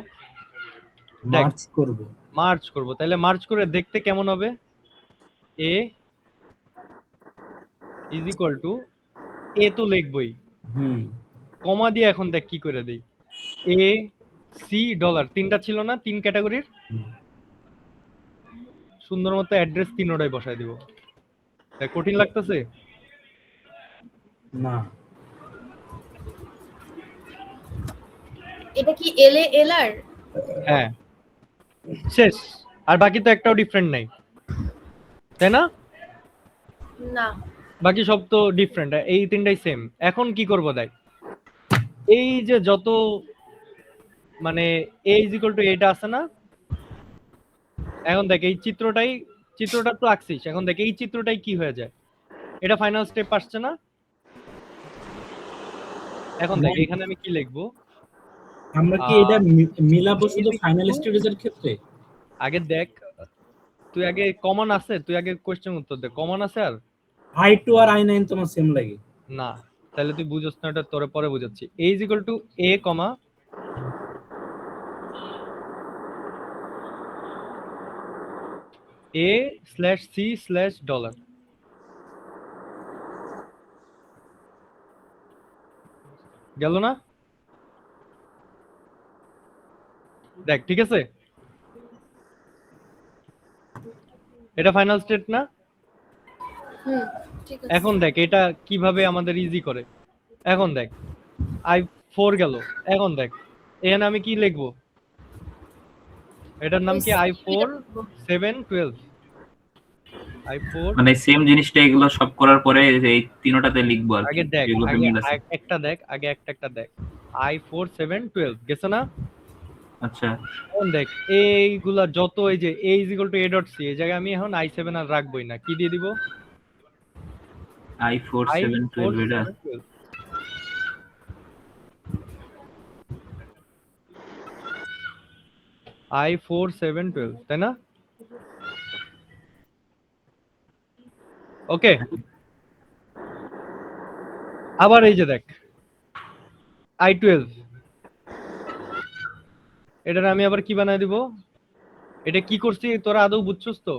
মার্চ করব। মার্চ করব। তাহলে মার্চ করে দেখতে কেমন হবে? a is equal two a তো লিখবই, কমা দিয়ে এখন দেখ কি করে দেই। a c ডলার, তিনটা ছিল না, তিন ক্যাটাগরির, সুন্দর মতো অ্যাড্রেস তিনোটাই বসায় দিব। দেখ কঠিন লাগতেছে না? এটা কি এলএলআর? হ্যাঁ শেষ। আর বাকি তো একটাও ডিফারেন্ট নাই, তাই না? না বাকি সব তো ডিফারেন্ট, এই তিনটাই সেম। এখন কি করব দেখ, এই যে যত মানে a ইজ ইকুয়াল টু এটা আছে না, এখন দেখ এই চিত্রটা তো আঁকছিস, এখন দেখ এই চিত্রটাই কি হয়ে যায়, এটা ফাইনাল স্টেপ আসছে না, এখন দেখ এখানে আমি কি লিখবো, আমরা কি এটা মিলাবো শুধু ফাইনাল স্টেজের ক্ষেত্রে? আগে দেখ তুই আগে কমন আছে, তুই আগে কোশ্চেন উত্তর দে, কমন আছে আর i2 আর i9 তোমার সেম লাগে? না, তাহলে তুই বুঝছ না, এটা তোরে পরে বুঝাচ্ছি। a is equal two a comma a/c/$, গেল না? দেখ ঠিক আছে, এটা ফাইনাল স্টেট না? হুম, ঠিক আছে। এখন দেখ এটা কিভাবে আমাদের ইজি করে, এখন দেখ i4 গেল, এখন দেখ এখানে আমি কি লিখবো, এটার নাম কি i4 7 12, i4 মানে সেম জিনিসটা এগুলো সব করার পরে এই তিনটাতে লিখবো আর কি, আগে দেখ, যেগুলোতে আগে মিল আছে। একটা দেখ, আগে একটা দেখ, i4 7 12 গেছে না? আচ্ছা, এখন দেখ এইগুলা যত, এই যে a is equal two a dot c, এই জায়গায় আমি এখন i7 আর রাখবোই না, কি দিয়ে দিব, i4 7 12 এটা i4 7 12, তাই না? ওকে, আবার এই যে দেখ i12, এটার আমি আবার কি বানায় দিব, এটা কি করছি তোরা আদৌ বুঝছস তো?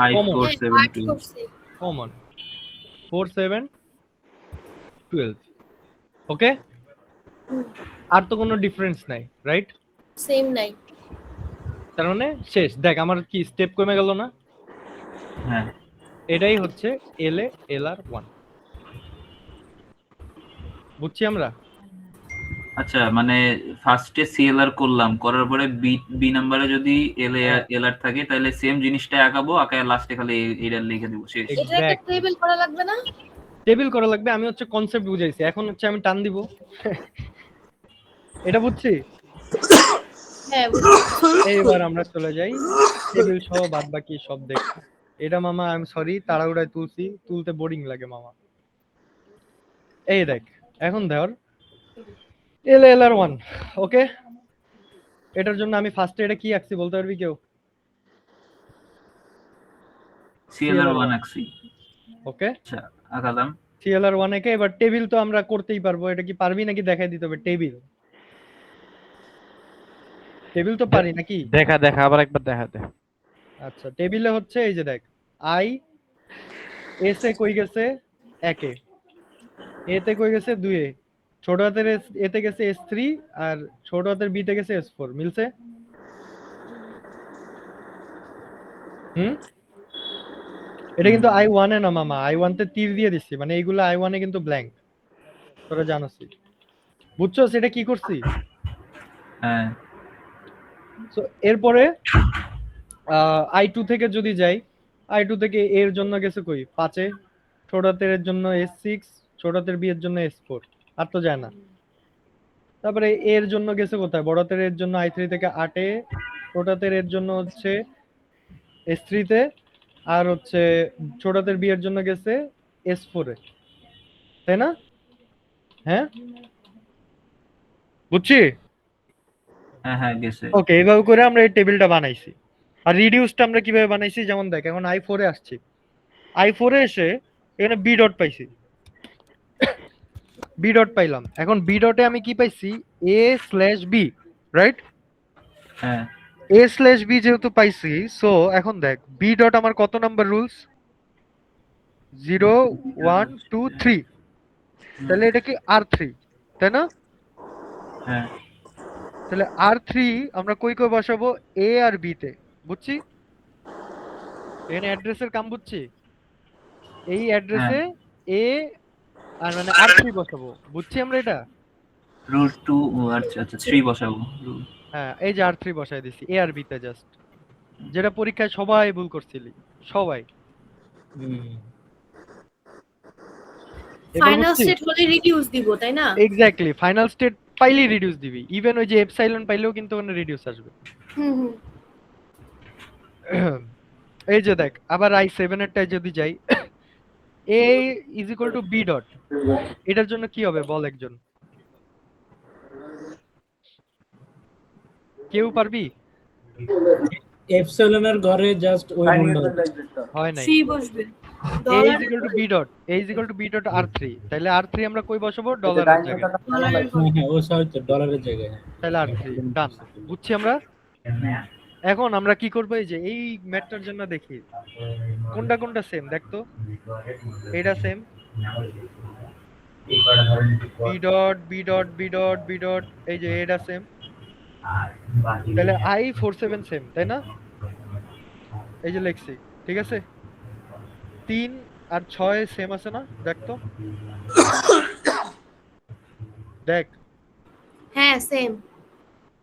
i4 হ্যাঁ, 7 আর্ট 12 করছি। কমন 4 7 12, ওকে, আর তো কোনো ডিফারেন্স নাই, রাইট? সেম নাই। তার মানে শেষ, দেখ আমার কি স্টেপ কমে গেল না? হ্যাঁ এটাই হচ্ছে LA LR1, বুঝছি আমরা? আচ্ছা, মানে ফার্স্টে সিএলআর করলাম, করার পরে বি নাম্বারে যদি এলআর থাকে তাহলে সেম জিনিসটা আঁকাবো, আঁকায় লাস্টে খালি এটা লিখে দিব, শেষ। এটা একটা টেবিল করা লাগবে না? টেবিল করা লাগবে, আমি হচ্ছে কনসেপ্ট বুঝাইছি, এখন হচ্ছে আমি টান দিব। এটা বুঝছি? হ্যাঁ, এইবার আমরা চলে যাই টেবিল সহ বাদ বাকি সব দেখি। এটা মামা আমি সরি তাড়াহুড়ায় তুলতে বোরিং লাগে মামা। এই দেখ এখন ধর LR1, ওকে, এটার জন্য আমি ফার্স্টে এটা কি আঁকছি বলতে পারবি কেউ? সিএলআর1 আঁকছি, ওকে, আচ্ছা আঁকালাম। CLR1 একে এবার টেবিল তো আমরা করতেই পারবো, এটা কি পারবি নাকি দেখাই দিতে হবে? টেবিল তো পারি নাকি? দেখা আবার একবার দেখা দে। আচ্ছা, টেবিলে হচ্ছে এই যে দেখ i s এ কই গেছে 1 এ, a তে কই গেছে 2 এ, ছোট হাতের a তে গেছে s3 আর ছোট হাতের b তে গেছে s4, মিলছে? এটা কিন্তু i1 এ না মামা, i1 তে তীর দিয়ে দিচ্ছি, মানে এইগুলো i1 এ কিন্তু ব্ল্যাঙ্ক, তোরা জানোসই। বুঝছস এটা কি করছি? হ্যাঁ, সো এরপরে i2 থেকে যদি যাই, i2 থেকে a এর জন্য গেছে কই 5 এ, ছোট হাতের এর জন্য s6, ছোট হাতের b এর জন্য s4, আর তো যায় না। তারপরে a এর জন্য গেছে কোথায়, বড় হাতের এর জন্য i3 থেকে 8 এ, ছোট হাতের এর জন্য হচ্ছে s3 তে, আর হচ্ছে ছোট হাতের b এর জন্য গেছে s4 এ, তাই না? হ্যাঁ বুঝছি? হ্যাঁ হ্যাঁ গেছে। ওকে, এইভাবে করে আমরা এই টেবিলটা বানাইছি। আর রিডিউসটা আমরা কিভাবে বানাইছি, যেমন দেখ এখন i4 এ আসছি, i4 এ এসে এখানে b ডট পাইছি, b ডট পাইলাম, এখন b ডটে আমি কি পাইছি a/b, রাইট? হ্যাঁ a/b যেহেতু পাইছি, সো এখন দেখ b ডট আমার কত নাম্বার রুলস, 0 1 2 3, তাহলে এটা কি r3, তাই না? হ্যাঁ তাহলে r3 আমরা কই কই বসাবো, a আর b তে, বুঝছি? এখানে অ্যাড্রেসের কাম বুঝছি, এই অ্যাড্রেসে a আর মানে r3 বসাবো, বুঝছি আমরা এটা? রুট 2, আচ্ছা আচ্ছা 3 বসাবো। হ্যাঁ, এই যে r3 বসাই দিছি a আর b তে, জাস্ট যেটা পরীক্ষায় সবাই ভুল করছিলি, সবাই। ফাইনাল স্টেট হলে রিডিউস দিব, তাই না? এক্স্যাক্টলি, ফাইনাল স্টেট পাইলেই রিডিউস দিবি, ইভেন ওই যে এপসাইলন পাইলেও কিন্তু ওখানে রিডিউস আসবে। হুম হুম এই যে দেখ আবার i7 এরটায় যদি যাই, a is equal two b dot, এটার জন্য কি হবে বল একজন, কেউ পারবি? এপসিলন এর ঘরে জাস্ট ওই মন্ডল হয় নাই। থ্রি বসবে a dollar is equal two b dot, a is equal two b dot r3, তাহলে r3 আমরা কই বসাবো? ডলারের জায়গায়, ডলারের হ্যাঁ ও সরি ডলারের জায়গায় তাহলে r3 ডান। বুঝছি আমরা। এখন আমরা কি করবো, এই যে এই ম্যাথটার জন্য দেখি কোনটা কোনটা সেম, দেখ তো এটা same, b dot b dot b dot b dot, এই যে এটা সেম, তাহলে i47 সেম, তাই না? এই যে লিখছি, ঠিক আছে। 3 আর 6 সেম আছে না, দেখ তো, দেখ হ্যাঁ সেম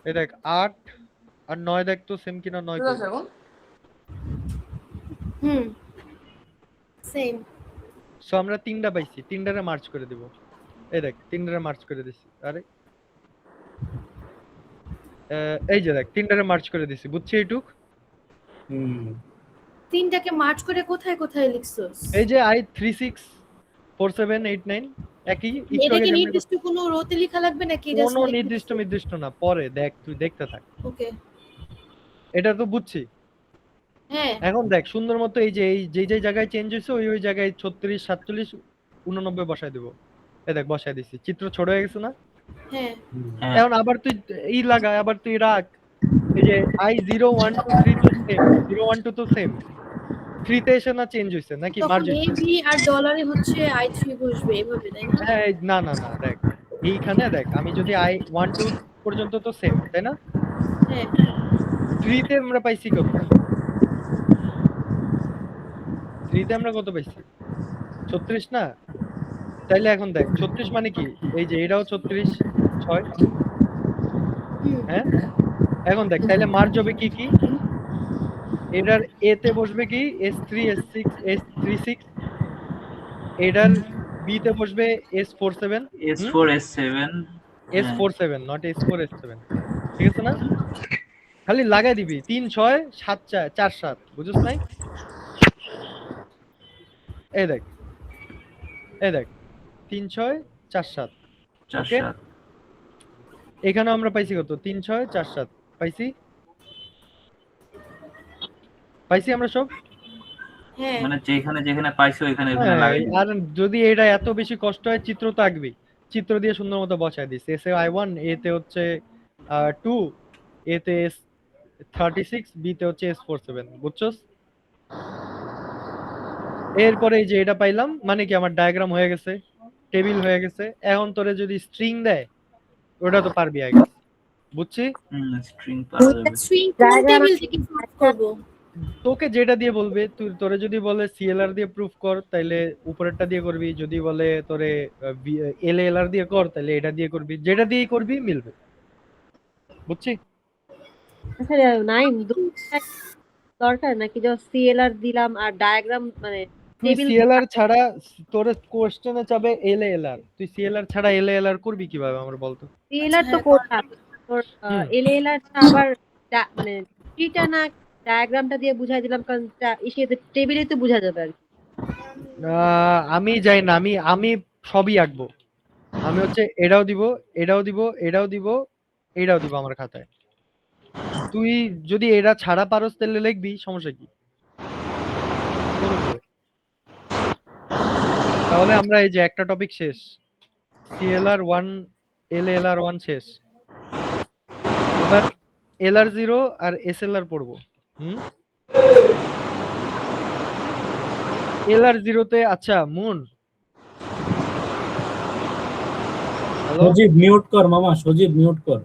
এই দেখ 8 আর 9 দেখ তো সেম কিনা, 9 কই? হুম সেম সো আমরা তিনটা পাইছি, তিনটারে মার্চ করে দিব। এই দেখ তিনটারে মার্চ করে দিছি, আরে এই যে দেখ তিনটারে মার্চ করে দিছি, বুঝছি এইটুক। তিনটাকে মার্চ করে কোথায় কোথায় লিখছস? এই যে i36 4789 একই, একটু এটা আগে কি যেমনি নির্দিষ্ট কোনো রোতে লেখা লাগবে নাকি জাস্ট কোনো নির্দিষ্ট না, পরে দেখ, তুই দেখতে থাক, ওকে এটা তো বুঝছি। হ্যাঁ এখন দেখ সুন্দর মতো এই যে যে জায়গায় চেঞ্জ হয়েছে ওই জায়গায় 36 47 89 বসায় দিব। এই দেখ বসায় দিছি, চিত্র ছোট হয়ে গেছে না? হ্যাঁ হ্যাঁ। এখন আবার তুই লাগা, আবার তুই রাখ, এই যে i012 3 তো সেম, 012 তো সেম, 3 তে এসে না চেঞ্জ হইছে নাকি তখন মার্জ এ হইছে? বি আর ডলারে হচ্ছে i3 বসবে এভাবে তাই না? হ্যাঁ না না না, দেখ এইখানে দেখ আমি যদি i12 পর্যন্ত তো সেম, তাই না? হ্যাঁ 3 তে আমরা পাইছি কত? 3 তে আমরা কত পাইছি? 36 না? তাইলে এখন দেখ 36 মানে কি, এই যে এটাও 36 6, হুম হ্যাঁ। এখন দেখ তাইলে মার্জ হবে কি কি, এটার a তে বসবে কি s3 s6 s36, এটার b তে বসবে s47 S4 S7 s47 not s4 s7, ঠিক আছে না? খালি লাগাই দিবি 3 6 7 4 7, বুঝছ নাই? এই দেখ 3 6 4 7, 4 ওকে। 7 এখানে আমরা পাইছি কত? 3 6 4 7 পাইছি আমরা সব। হ্যাঁ মানে যেখানে যেখানে পাইছো ওখানে ওখানে হ্যাঁ, লাগাই দিবি। আর যদি এটা এত বেশি কষ্ট হয় চিত্র তো আঁকবি, চিত্র দিয়ে সুন্দর মতো বসায় দিস। এস এ i1, এ তে হচ্ছে 2, এ তে s36, বি তে হচ্ছে s47, বুঝছস? এরপরে এই যে এটা পাইলাম, মানে কি আমার ডায়াগ্রাম হয়ে গেছে, টেবিল হয়ে গেছে। এখন তোরে যদি স্ট্রিং দেয় ওটা তো পারবি আগে, বুঝছি? স্ট্রিং পাওয়া যাবে। স্ট্রিং কোন টেবিল থেকে সলভ করব? তোকে যেটা দিয়ে বলবে, তুই তোরে যদি বলে সিএলআর দিয়ে প্রুফ কর তাইলে উপরেরটা দিয়ে করবি, যদি বলে তোরে এলএলআর দিয়ে কর তাহলে এটা দিয়ে করবি, যেটা দিয়েই করবি মিলবে, বুঝছি? আচ্ছা নাইম দরকার নাকি যে সিএলআর দিলাম আর ডায়াগ্রাম মানে তুই টেবিল সিএলআর ছাড়া তোরে কোশ্চেনে চাবে এলএলআর, তুই সিএলআর ছাড়া এলএলআর করবি কিভাবে আমার বলতো? সিএলআর তো করলাম তোর এলএলআর আবার মানে ট্রিটা না ডায়াগ্রামটা দিয়ে বুঝাই দিলাম, কারণ এসে টেবিলে তো বোঝা যাবে আর কি। আমি যাই না, আমি সবই আঁকবো, আমি হচ্ছে এটাও দিব এটাও দিব এটাও দিব এটাও দিব আমার খাতায়। তুই যদি এটা ছাড়া পারস তাহলে লিখবি, সমস্যা কি? তাহলে আমরা এই যে একটা টপিক শেষ, CLR1 LLR1 শেষ, এবার LR0 আর SLR পড়বো। LR0 তে আচ্ছা মুন, হ্যালো সজীব মিউট কর মামা, সজীব মিউট কর।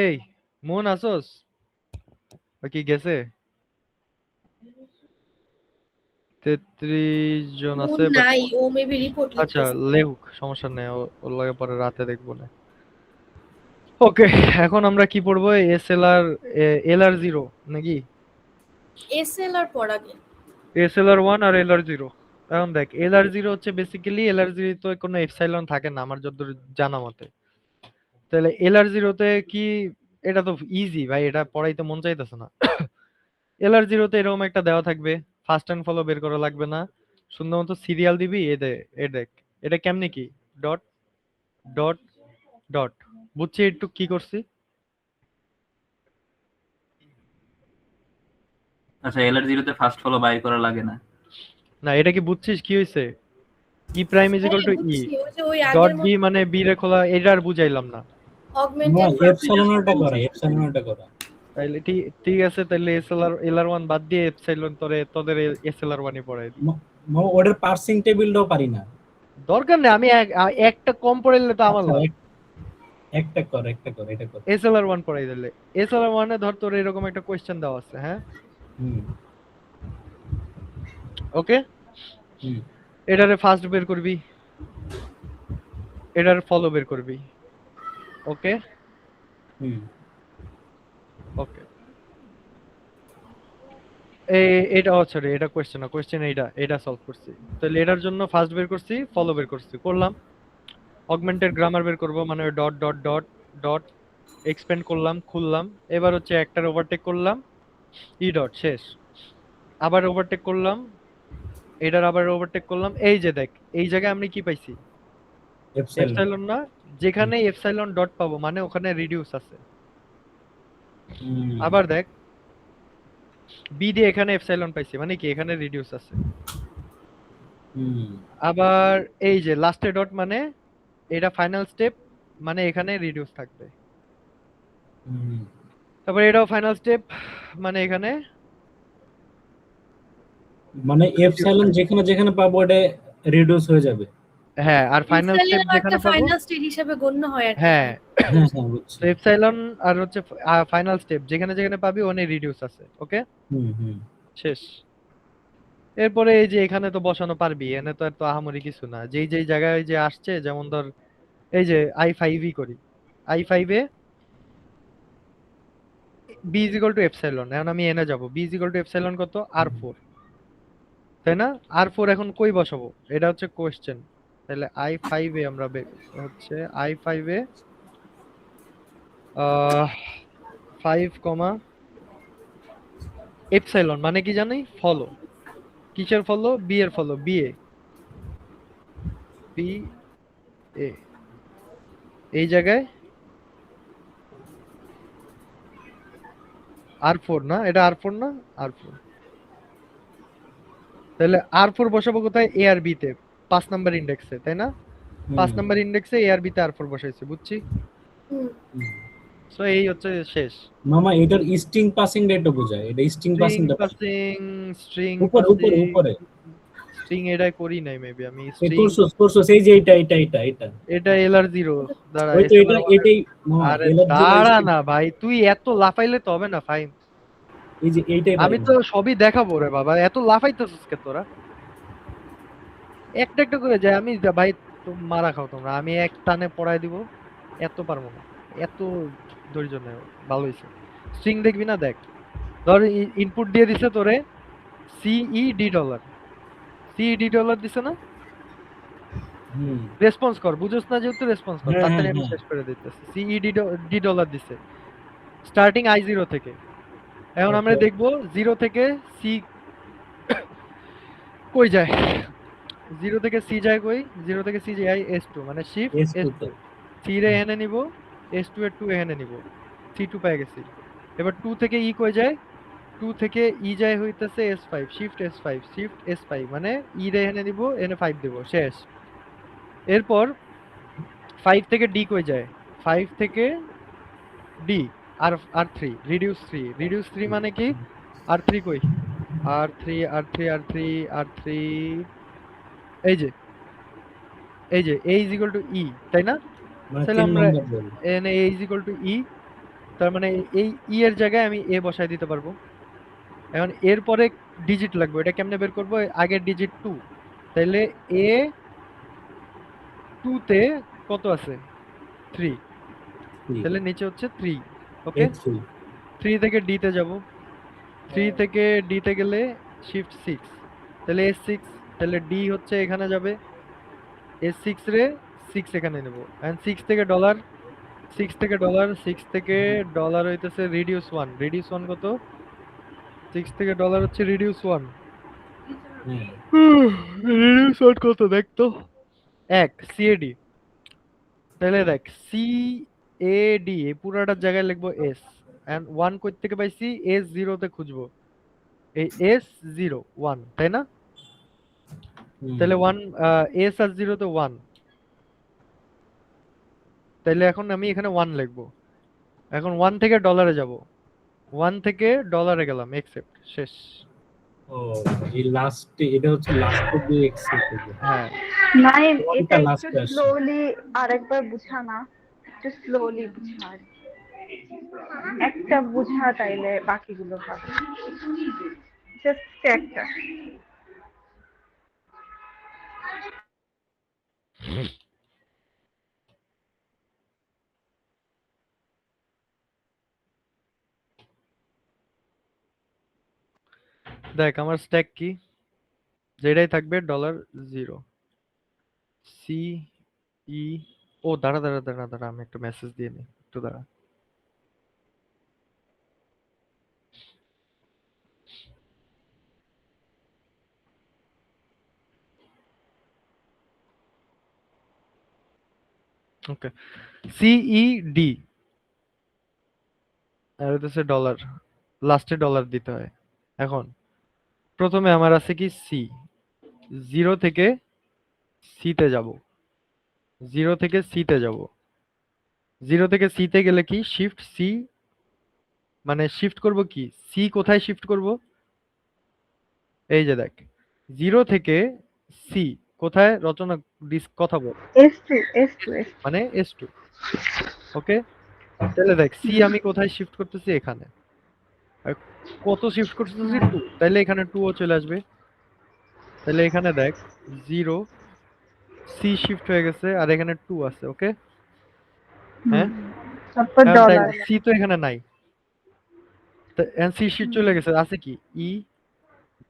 এই মুন আসোস কি গেছে? 33 জন আছে, নাই ও মেবি রিপোর্ট আচ্ছা লেহুক, সমস্যা নেই, ওর লাগে পরে রাতে দেখবো না। ওকে, এখন আমরা কি পড়বো? এসএলআর LR0 নাকি এসএলআর পড়াবে? SLR1 আর LR0, এখন দেখ LR0 হচ্ছে বেসিক্যালি LR0 তো কোনো এপসাইলন থাকে না আমার যতদূর জানা মতে। তাহলে LR0 তে কি, এটা তো ইজি ভাই, এটা পড়াইতে মন চাইতেছে না। LR0 তে এরকম একটা দেওয়া থাকবে, ফার্স্ট অ্যান্ড ফলো বের করা লাগবে না, সুন্দর মতো সিরিয়াল দিবি, এ দেখ এটা কেমনে কি ডট ডট ডট, বুঝছি একটু কি করছি। আচ্ছা LR0 তে ফার্স্ট ফলো বাইর করা লাগে না। না এটা কি বুঝছিস কি হয়েছে? E prime is equal to E বুঝছি, ওই যে ওই ডট আগের বি মতো মানে বি রে খোলা, এটা আর বুঝাইলাম না। অগমেন্টেড এপসাইলনটা করা, এপসাইলনটা করা। তাইলে ঠিক ঠিক আছে, তাহলে LR1 বাদ দিয়ে এপসাইলন তোদের SLR1 এ পড়াই দিই। মামা ওটার পার্সিং টেবিলটাও পারি না। দরকার নেই, আমি একটা কম পড়াইলে তো আমার আচ্ছা, লাভ। একটা কর এটা কর। SLR1 পড়াই দিলে, SLR1 এ ধর তোর এরকম একটা কোশ্চেন দেওয়া আছে, হ্যাঁ হুম ওকে, হুম এটারে ফার্স্ট বের করবি, এটার ফলো বের করবি, ওকে হুম ওকে। এটা সরি, এটা কোশ্চেন না, কোশ্চেন এটা সলভ করছি। তাহলে এটার জন্য ফার্স্ট বের করছি, ফলো বের করছি, করলাম। অগমেন্টেড গ্রামার বের করব, মানে dot dot dot dot expend করলাম, খুললাম। এবার হচ্ছে একটার ওভারটেক করলাম, ই ডট শেষ। আবার ওভারটেক করলাম, এটার আবার ওভারটেক করলাম। এই যে দেখ, এই জায়গায় আমি কি পাইছি? এপসাইলন না, যেখানে এপসাইলন ডট পাবো মানে ওখানে রিডিউস আছে। আবার দেখ, বি দিয়ে এখানে এপসাইলন পাইছি মানে কি এখানে রিডিউস আছে। আবার এই যে লাস্টে ডট মানে এটা ফাইনাল স্টেপ, মানে এখানে রিডিউস থাকবে। তারপর এটাও ফাইনাল স্টেপ, মানে এখানে মানে এপসাইলন যেখানে যেখানে পাবো এটা রিডিউস হয়ে যাবে। হ্যাঁ, আর ফাইনাল স্টেপ যেখানে পাবো, ফাইনাল স্টেজ হিসেবে গণ্য হয় আর কি। হ্যাঁ হ্যাঁ হ্যাঁ বুঝছি। তো এপসাইলন আর হচ্ছে ফাইনাল স্টেপ যেখানে যেখানে পাবি ওখানে রিডিউস আছে, ওকে হুম শেষ। এরপরে এই যে এখানে তো বসানো পারবি, এনে তো এত আহামরি কিছু না, যেই যেই জায়গায় যে আসছে, যেমন ধর এই যে I5E করি, I5 A b is equal to epsilon, এখন আমি এনে যাব, b is equal to epsilon কত, R4, তাই না? R4 এখন কই বসাবো, এটা হচ্ছে কোশ্চেন। তাহলে I5 এ আমরা হচ্ছে I5 এ 5 কমা এপসাইলন মানে কি জানি, ফলো, কিসের ফলো, বি এর ফলো, বি এ এই জায়গায় R4 না, এটা R4 না, R4। তাহলে R4 বসাবো কোথায়, এ আর বি তে, 5 নাম্বার ইন্ডেক্সে, তাই না? 5 নাম্বার ইন্ডেক্সে এ আর বি তে R4 বসাইছি, বুঝছি। সো এই হচ্ছে শেষ। মামা এটার স্ট্রিং পাসিং রেটও বোঝায়, এটা স্ট্রিং পাসিং স্ট্রিং উপরে স্ট্রিং এটাই করি নাই মেবি আমি, এই স্ট্রিং কোর্স এই যে এটা এটা LR0 দাঁড়া, ওই তো এটাই মামা আরে LR0 দাঁড়া না ভাই, তুই এত লাফাইলে তো হবে না ফাইন। এই যে এইটাই আমি তো সবই দেখাবো রে বাবা, এত লাফাইতেছিস কে তোরা? একটা একটা করে যায়, আমি ভাই তো মারা খাও তোমরা, আমি এক টানে পড়াই দিব, এত পারবো না, এত ধৈর্য নেই। ভালো হয়েছে, স্ট্রিং দেখবি না, দেখ ধর ইনপুট দিয়ে দিছে তোরে $CED দিছে না, রেসপন্স কর, বুঝছ না যেহেতু রেসপন্স কর, তাড়াতাড়ি আমি শেষ করে দিতেছি। $CED দিছে স্টার্টিং I0 থেকে। এখন আমরা দেখবো 0 থেকে সি কই যায়, 0 থেকে সি যায় কই, 0 থেকে সি যায় S2 মানে শিফট S2, সি রে এখানে নিব, S2 এর 2 এখানে নিব, C2 পেয়ে গেছি। এবার 2 থেকে ই কই যায়, 2 থেকে ই যায় হইতেছে S5, শিফট S5 মানে ই রে এখানে নিব, এখানে 5 দেব, শেষ। এরপর 5 থেকে ডি কই যায়, 5 থেকে ডি R3 রিডিউস 3 মানে কি, R3 কই, R3 এই যে A is equal to E, তাই না? তাহলে আমরা এখানে A is equal to E, তার মানে এই E এর জায়গায় আমি A বসায় দিতে পারবো। এখন এরপরে ডিজিট লাগবে, এটা কেমনে বের করব, আগের ডিজিট 2, তাহলে A 2 তে কত আছে, 3, তাহলে নিচে হচ্ছে 3, ওকে। 3 থেকে D তে যাব, 3 থেকে D তে গেলে শিফট 6, তাহলে S6 তাহলে ডি হচ্ছে এখানে যাবে, এস সিক্স রে সিক্স এখানে নেবো, এন্ড সিক্স থেকে ডলার, সিক্স থেকে ডলার, সিক্স থেকে ডলার হইতেছে রিডিউস ওয়ান, রিডিউস ওয়ান কত, সিক্স থেকে ডলার হচ্ছে রিডিউস ওয়ান, রিডিউস ওয়ান কত দেখ তো, এক সিএডি। তাহলে দেখ সিএডি এই পুরাটার জায়গায় লিখবো এস, এন্ড ওয়ান কই থেকে পাইছি, এস জিরোতে খুঁজবো, এই এস জিরো ওয়ান, তাই না? তাহলে ওয়ান, এস আর জিরোতে ওয়ান, তাহলে এখন আমি এখানে ওয়ান লিখবো। এখন ওয়ান থেকে ডলারে যাব, ওয়ান থেকে ডলারে গেলাম, একসেপ্ট, শেষ। ও এই লাস্টে এটা হচ্ছে লাস্টে দিয়ে এক্সেপ্ট হবে। হ্যাঁ নাইম এটা কোনটা একটু লাস্টে আসে? স্লোলি আরেকবার বুঝা না, একটু স্লোলি বুঝা, একটা বুঝা তাইলে বাকিগুলো পাবে, জাস্ট একটা। দেখ আমার স্ট্যাক কি, যেটাই থাকবে ডলার জিরো, সি ই, ও দাঁড়া দাঁড়া দাঁড়া দাঁড়া, আমি একটা মেসেজ দিয়ে নিই, একটু দাঁড়া। ওকে, সিইডি আর হচ্ছে ডলার, লাস্টে ডলার দিতে হয়। এখন প্রথমে আমার আছে কি সি, জিরো থেকে সিতে যাব, জিরো থেকে সিতে যাব, জিরো থেকে সিতে গেলে কি শিফট সি, মানে শিফট করব কি, সি কোথায় শিফট করব, এই যে দেখ, জিরো থেকে সি কোথায়, রচনা কথা বল, S2 S2 মানে এস টু। ওকে, তাহলে দেখ সি আমি কোথায় শিফট করতেছি, এখানে। আর কত শিফট করতেছি, টু, তাহলে এখানে টু ও চলে আসবে। তাহলে এখানে দেখ জিরো, সি শিফট হয়ে গেছে, আর এখানে টু আছে। ওকে, হ্যাঁ, তারপর ডলার, সি তো এখানে নাই, সি শিফট চলে গেছে, আছে কি E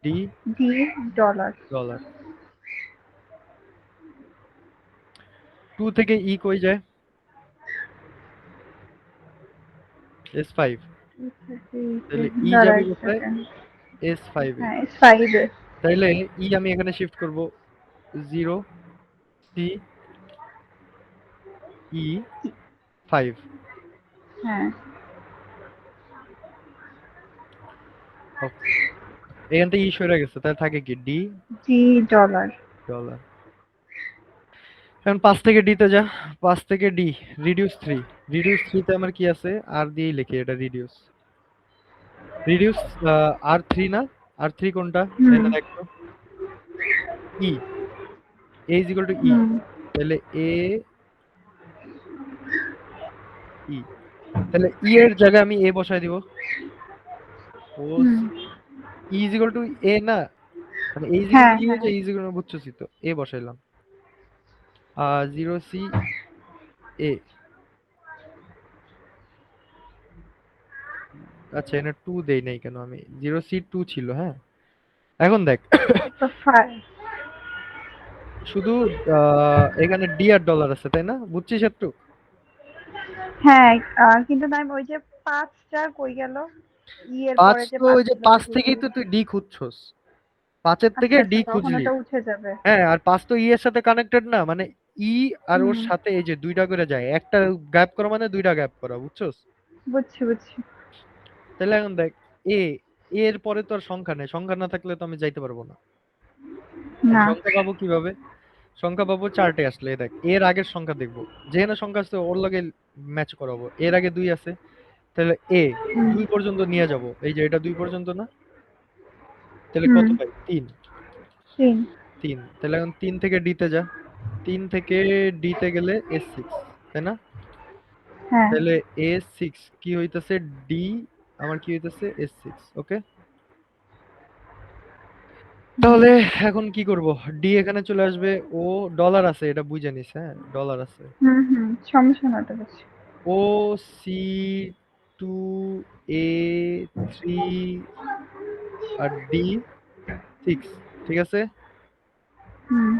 D D dollar, dollar. Two থেকে ই কই যায়, এস ফাইভ, তাহলে ই যাবে কোথায়, এস ফাইভ এ। হ্যাঁ S5 এ, তাইলে ই আমি এখানে শিফট করব, জিরো সি ই ফাইভ। হ্যাঁ এখান থেকে ই সরে গেছে, তাহলে থাকে কি ডি ডি ডলার, ডলার। এখন পাঁচ থেকে ডি তে যা, পাঁচ থেকে ডি, রিডিউস থ্রি, রিডিউস থ্রিতে আমার কি আছে, আর দিয়েই লিখি এটা, রিডিউস, রিডিউস আর থ্রি না, আর থ্রি কোনটা, এটা দেখো ই, এ ইজ ইকুয়াল টু ই, তাহলে এ ই, তাহলে ই এর জায়গায় আমি এ বসাই দিব, ও ই ইজ ইকুয়াল টু এ না, মানে এ ইজ ইকুয়াল টু ই হচ্ছে, ই ইজ ইকুয়াল টু বুঝছসই তো, এ বসাইলাম, জিরো সি এ, আচ্ছা এখানে টু দেই নাই কেন, আমি জিরো সি টু ছিল। হ্যাঁ, এখন দেখ শুধু এখানে ডি আর ডলার আছে, তাই না, বুঝছিস একটু? হ্যাঁ কিন্তু নাইম ওই যে 5টা কই গেল, ই এর পাঁচ পরে যে তো ওই যে 5 পাঁচ থেকেই তো তুই ডি খুঁজছস, পাঁচের থেকে ডি তখন খুঁজলি। এটা উঠে যাবে। হ্যাঁ, আর পাঁচ তো ই এর সাথে কানেক্টেড না, মানে ই আর ওর সাথে এই যে দুইটা করে যায়, একটা গ্যাপ করা মানে দুইটা গ্যাপ করা, বুঝছস? বুঝছি বুঝছি। তাহলে এখন দেখ এ, এর পরে তো আর সংখ্যা নেই, সংখ্যা না থাকলে তো আমি যাইতে পারবো না। না সংখ্যা পাবো কিভাবে, সংখ্যা পাবো চার্টে আসলে, দেখ এর আগের সংখ্যা দেখবো, যেখানে সংখ্যা আছে ওর লগে ম্যাচ করাবো। এর আগে দুই আছে, তাহলে এ দুই পর্যন্ত নিয়ে যাব, এই যে এটা দুই পর্যন্ত না, তাহলে কত পাই, তিন, তিন, তিন। তাহলে এখন তিন থেকে ডি তে যা, তিন থেকে ডি তে গেলে এস সিক্স, তাই না? হ্যাঁ তাহলে এস সিক্স কি হইতেছে, ডি আমার কি হইতেছে এস সিক্স। ওকে, তাহলে এখন কি করব, ডি এখানে চলে আসবে, ও ডলার আছে এটা বুঝে নিস, হ্যাঁ ডলার আছে, সমস্যা না, ওটা বুঝছি। ও সি টু এ থ্রি আর ডি সিক্স, ঠিক আছে? হুম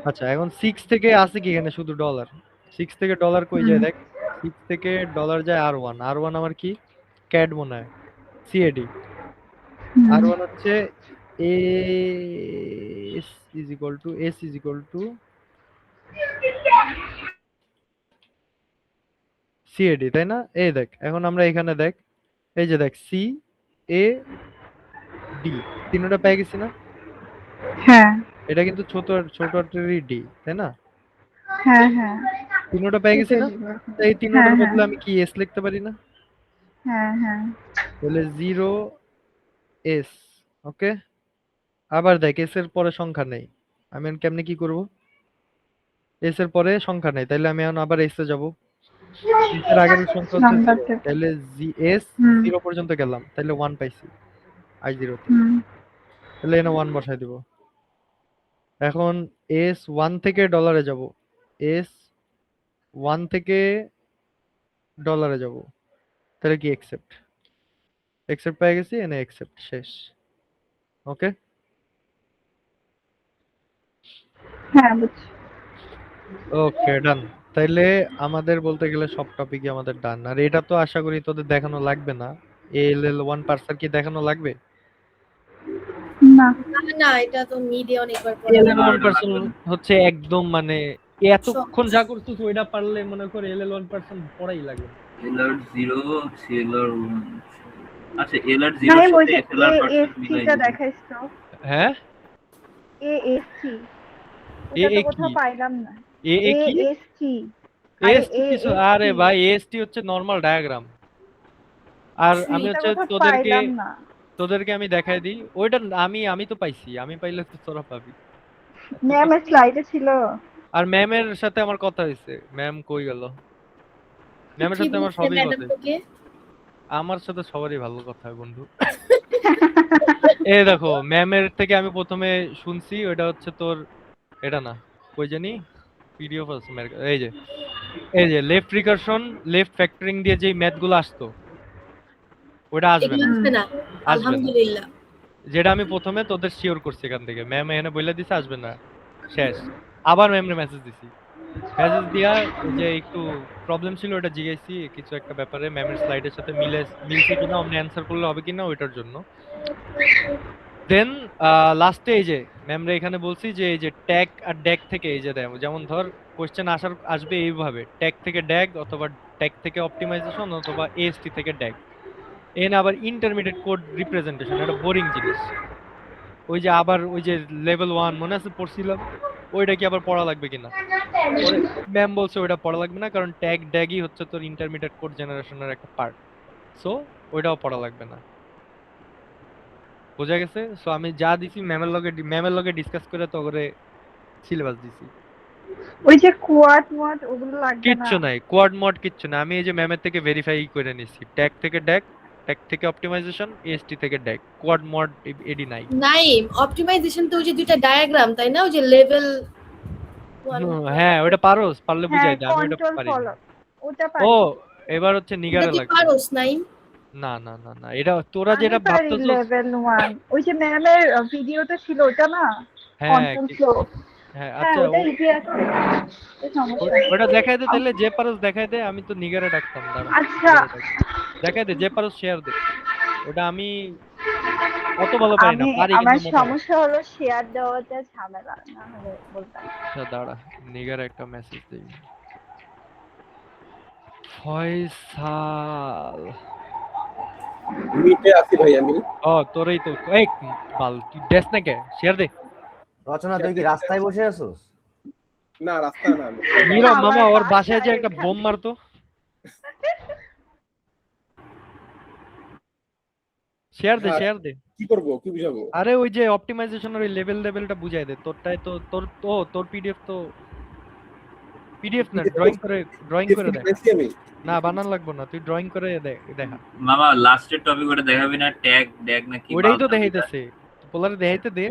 আচ্ছা এখন 6 থেকে আছে কি এখানে শুধু ডলার। 6 থেকে ডলার কই যায় দেখ। 6 থেকে ডলার যায় R1, R1 আমার কি ক্যাড মনে হয়, CAD। R1 হচ্ছে S is equal to CAD, তাই না? এই দেখ এখন আমরা এখানে দেখ, এই যে দেখ CAD তিনটা পেয়ে গেছি না? হ্যাঁ এটা কিন্তু ছোট হাতেরই D, তাই না? হ্যাঁ হ্যাঁ তিনটা পেয়ে গেছি না? তো এই তিনটার হ্যাঁ বদলে আমি কি S লিখতে পারি না? হ্যাঁ হ্যাঁ তাহলে 0S। ওকে, আবার দেখ S এর পরে সংখ্যা নেই, আমি এখন কেমনে কি করব? S এর পরে সংখ্যা নেই, তাহলে আমি এখন আবার S এ যাব। S এর আগের সংখ্যা হচ্ছে নাম্বার 0, তাহলে S 0 পর্যন্ত গেলাম, তাহলে 1 পাইছি I0 তে, তাহলে এখানে 1 বসাই দিব। এখন S 1 থেকে ডলারে যাব, S 1 থেকে ডলারে যাব, তাহলে কি অ্যাকসেপ্ট পেয়ে গেছি, এনে অ্যাকসেপ্ট শেষ। ওকে, হ্যাঁ বুঝছি। ওকে ডান। তাইলে আমাদের বলতে গেলে সব টপিকই আমাদের ডান। আর এটা তো আশা করি তোদের দেখানো লাগবে না, ALL1 পার্সার কি দেখানো লাগবে? না না না, এটা তো মিডে অনেকবার পড়া ALL1 এটা পার্সন লাগবে না। হচ্ছে একদম মানে এতক্ষণ যা করছিস ওইটা পারলে মনে করে ALL1 পার্সন পড়াই লাগবে। alert 0 CLR 1। আচ্ছা alert না 0 আমি এর বলছি সাথে SLR পার্সেন্ট AST মিলাই টা দিবি। দেখাইছো, হ্যাঁ AST এ ওটা তো এ কোথাও কি পাইলাম না। এ এ কি AST আরে AST কিছু, আরে ভাই AST হচ্ছে নরমাল ডায়াগ্রাম। আর আমি এটা হচ্ছে কোথাও পাইলাম না। তোদেরকে আমি দেখাই দিই ওইটা। আমি তো পাইছি, আমি পাইলে তো তোরা পাবি। ম্যামের স্লাইডে ছিল। আর ম্যামের সাথে আমার কথা হয়েছে, ম্যাম কই গেল? ম্যামের কি সাথে আমার বলছে সবই ম্যাডাম কথা, তোকে? আমার সাথে সবারই ভালো কথা হয় বন্ধু। এই দেখো ম্যামের থেকে আমি প্রথমে শুনছি ওইটা হচ্ছে তোর এটা না, কই জানি পিডিএফ আছে ম্যামের এই যে লেফট রিকারশন লেফট ফ্যাক্টরিং দিয়ে যে ম্যাথ গুলো আসতো ওটা আসবে এগুলো না, আসবে না, আসবে না। আলহামদুলিল্লাহ। যেটা আমি প্রথমে তোদের শিওর করছি এখান থেকে, ম্যাম এখানে বলে দিছে আসবে না, শেষ। আবার ম্যামের মেসেজ দিছি, মেসেজ দিয়া ওই যে একটু প্রবলেম ছিল ওটা জিজ্ঞাসি কিছু একটা ব্যাপারে, ম্যামের স্লাইডের সাথে মিলছে কিনা, অমনি অ্যান্সার করলে হবে কিনা ওইটার জন্য। দেন লাস্টে এই যে ম্যামরা এখানে বলছি যে এই যে ট্যাগ আর ড্যাগ থেকে এই যে দেয়, যেমন ধর কোশ্চেন আসবে এইভাবে ট্যাগ থেকে ড্যাগ অথবা ট্যাগ থেকে অপটিমাইজেশন অথবা এএসটি থেকে ড্যাগ। এখানে আবার ইন্টারমিডিয়েট কোড রিপ্রেজেন্টেশন, এটা বোরিং জিনিস। ওই যে আবার ওই যে লেভেল 1 মনে আছে পড়ছিলাম, ওইটা কি আবার পড়া লাগবে কিনা? পরে ম্যাম বলছে ওইটা পড়া লাগবে না, কারণ ট্যাগ ড্যাগই হচ্ছে তোর ইন্টারমিডিয়েট কোড জেনারেশনের একটা পার্ট, সো ওইটাও পড়া লাগবে না। বোঝা গেছে? সো আমি যা দিছি ম্যামের লগে ডিসকাস করে তো করে সিলেবাস দিছি। ওই যে কোয়াড মোড ওগুলো লাগবে না। কিচ্ছু নাই, কোয়াড মড কিচ্ছু না, আমি এই যে ম্যামের থেকে ভেরিফাই করে নিছি, ট্যাগ থেকে ড্যাগ, ট্যাগ থেকে অপটিমাইজেশন, এএসটি থেকে ড্যাগ, কোয়াড মড এডি নাই। নাইম অপটিমাইজেশন তো ওই যে দুইটা ডায়াগ্রাম তাই না, ওই যে লেভেল হ্যাঁ ওটা পারলে হ্যাঁ বুঝাই দে, আমি ওটা কন্ট্রোল পারি ফলো না। ওটা ও পারি। এবার হচ্ছে নিগারে কি লাগবে। পারোস নাইম? না না না না, এটা তোরা আমি যেটা পারি ভাবতেছস। লেভেল 1 ওই যে ম্যামের ভিডিওতে ছিল ওটা না, হ্যাঁ কন্ট্রোল ফ্লো। হ্যাঁ হ্যাঁ আচ্ছা ওটা ইজি আছে, এই সমস্যা নেই। ওটা দেখাই দে তাহলে, যে পারস দেখাই দে, আমি তো নিগারে ডাকতাম, দাঁড়া আচ্ছা দেখাই দে, যে পারস শেয়ার দে। ওটা আমি অত ভালো পারি না, পারি আমার কিন্তু মোটামুটি। সমস্যা হলো শেয়ার দেওয়াটা ঝামেলা, না হলে বলতাম। আচ্ছা দাঁড়া, নিগারে একটা মেসেজ দেই। ফয়সাল মিটে আছি ভাই আমি। ও তোরই তো, এই বাল তুই দেখ না কে, শেয়ার দে। রচনা তুই কি রাস্তায় বসে আছোস? না রাস্তা না আমি। নীরব মামা ওর বাসায় যে একটা বোম মারতো। শেয়ার দে হ্যাঁ, শেয়ার দে। কি করব কি বুঝাবো? আরে ওই যে অপটিমাইজেশনের ওই লেভেলটা বুঝাই দে, তোরটাই তো তোর পিডিএফ তো পিডিএফ না, ড্রয়িং করে দে। দেখছি আমি। না বানান লাগবে না, তুই ড্রয়িং করে দেখা। মামা লাস্টের টপিক ওটা দেখাবি না, ট্যাগ ড্যাগ নাকি? ওইটাই তো দেখাইতেছে, পোলারে দেখাইতে দে।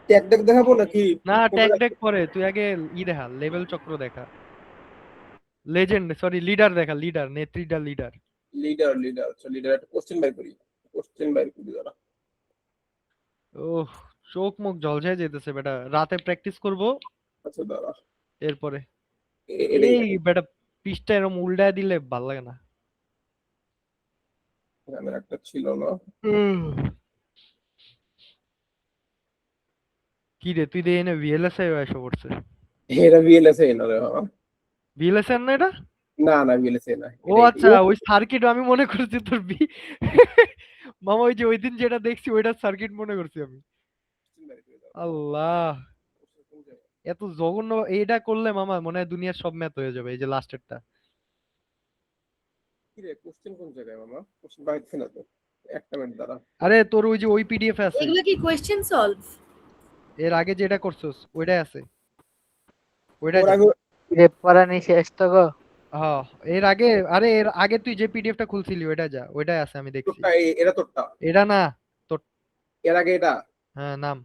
ট্যাগ ট্যাগ দেখাবো নাকি? না ট্যাগ পরে তুই আগে দেখা, লেভেল চক্র দেখা, লিডার দেখা, নেত্রীটা লিডার। লিডার আচ্ছা লিডার একটা কোশ্চেন বাই করি দাঁড়া। ওহ চোখ মুখ ঝলসায় যেতেছে বেটা, রাতে প্র্যাকটিস করব আচ্ছা দাঁড়া, এরপরে। এটাই এই বেটা পৃষ্ঠা এরকম উল্টায় দিলে ভাল লাগে না। এখানে একটা ছিল না। কি রে তুই দিয়ে এনে ভিএলএসআই এসে পড়ছে? এটা ভিএলএসএ না রে বাবা। ভিএলএসআই না এটা? না না ভিএলএসএ না, ও এটা আচ্ছা, ওই সার্কিট আমি মনে করছি তোর মামা ওই যে ওই দিন যেটা দেখছি ওইটা সার্কিট মনে করছি আমি। আল্লাহ, এত জঘন্য! এইটা করলে মামা মনে হয় দুনিয়ার সব ম্যাথ হয়ে যাবে, এই যে লাস্টেরটা। কি রে কোশ্চেন কোন জায়গায় মামা? কোশ্চেন পাইছি না তো, একটা মিনিট দাঁড়া। আরে তোর ওই যে ওই পিডিএফ আছে, এগুলো কি কোয়েশ্চেন সলভ? এর আগে যেটা করছস ওইটাই আছে, ওইটাই ওর দেখ। আগে রে পড়ানি শেষ তো গো। হ্যাঁ, এর আগে, আরে এর আগে তুই যে পিডিএফটা খুলছিলি ওইটা যা, ওইটাই আছে আমি দেখছি। তোরটা, এটা তোরটা, এটা না তোর। এর আগে এটা, হ্যাঁ নাম।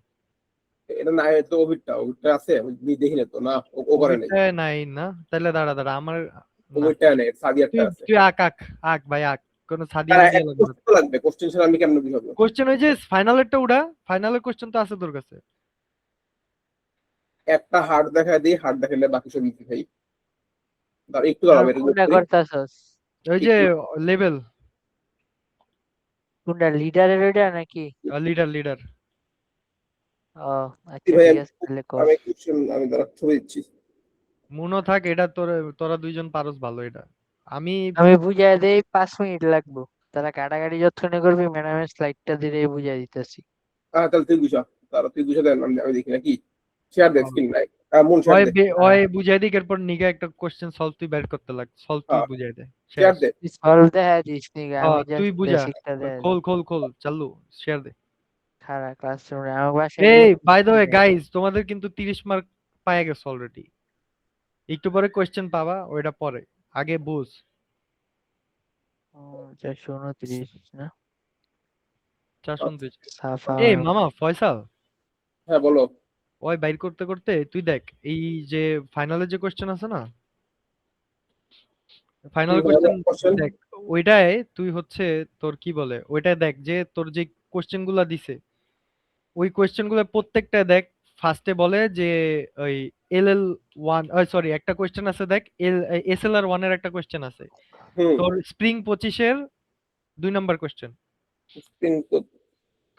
এটা না, এটা তো ওবিটটা আছে, আমি দেখি না তো, না ও করে নাই, ওইটা নাই না, তাহলে দাঁড়া দাঁড়া আমার না। ওবিটটা নেই, সাদিয়ারটা তুই আছে। তুই আঁক আঁক আঁক ভাই আঁক, কোনো সাদিয়া তারা দিয়ে একটা লাগবে না। কোশ্চেন লাগবে, কোশ্চেন ছাড়া আমি কেমনে বুঝাবো? কোশ্চেন ওই যে ফাইনালেরটা উড়া, ফাইনালের কোশ্চেন তো আছে তোর কাছে। একটা হার্ট দেখায় দিই, হার্ট দেখালে বাকি সব ইজি ভাই। দাঁড়া একটু দাঁড়াবে, এটা কোনটা করতাছস? ওই যে লেভেল কোনটা লিডারের ওইটা নাকি? Leader leader. ও আচ্ছা ভাই ঠিক আছে তাহলে কর। আমি কোশ্চেন, আমি দাঁড়া ছবি দিচ্ছি। মনে থাক এটা তোর, তোরা দুইজন পারস ভালো এটা। আমি আমি বুঝাই দেই 5 মিনিট লাগবো। তারা কাটাকাটি যতক্ষণে করবি ম্যাডামের স্লাইডটা দিলে বুঝাই দিতেছি। তাহলে তুই বুঝা, তাহলে তুই বুঝা দেন, আমি দেখি নাকি। শেয়ার দে স্ক্রিন নাই, মন শেয়ার ওই দে, ওই বুঝাই দিক, এরপর নিগা একটা কোশ্চেন সলভ তুই বের করতে লাগ, সলভ তুই বুঝাই দে। শেয়ার দে। তুই সলভ দেখা দিস নি, আমি তুই জাস্ট বুঝা, বেসিকটা দেই। খোল খোল খোল চালু, শেয়ার দে। খারাপ ক্লাসরুমে আমার বাসায় এই বাই দ্য ওয়ে গাইস, তোমাদের কিন্তু 30 মার্ক পায়া গেছে অলরেডি। একটু পরে কোশ্চেন পাবা, ওইটা পরে, আগে বুঝ। 429 না 429। সাফা। এই মামা ফয়সাল, হ্যাঁ বলো। ওই বাইর করতে করতে তুই দেখ এই যে ফাইনালের যে কোশ্চেন আছে না, ফাইনাল কোশ্চেন দেখ, ওইটাই তুই হচ্ছে তোর কি বলে, ওইটাই দেখ যে তোর যে কোশ্চেন গুলা দিছে, ওই কোশ্চেন গুলো প্রত্যেকটা দেখ। ফার্স্টে বলে যে ওই এলএল ওয়ান, সরি একটা কোশ্চেন আছে দেখ, এসএলআর ওয়ান এর একটা কোশ্চেন আছে তোর স্প্রিং 25-এর 2 নাম্বার কোশ্চেন। স্ক্রিন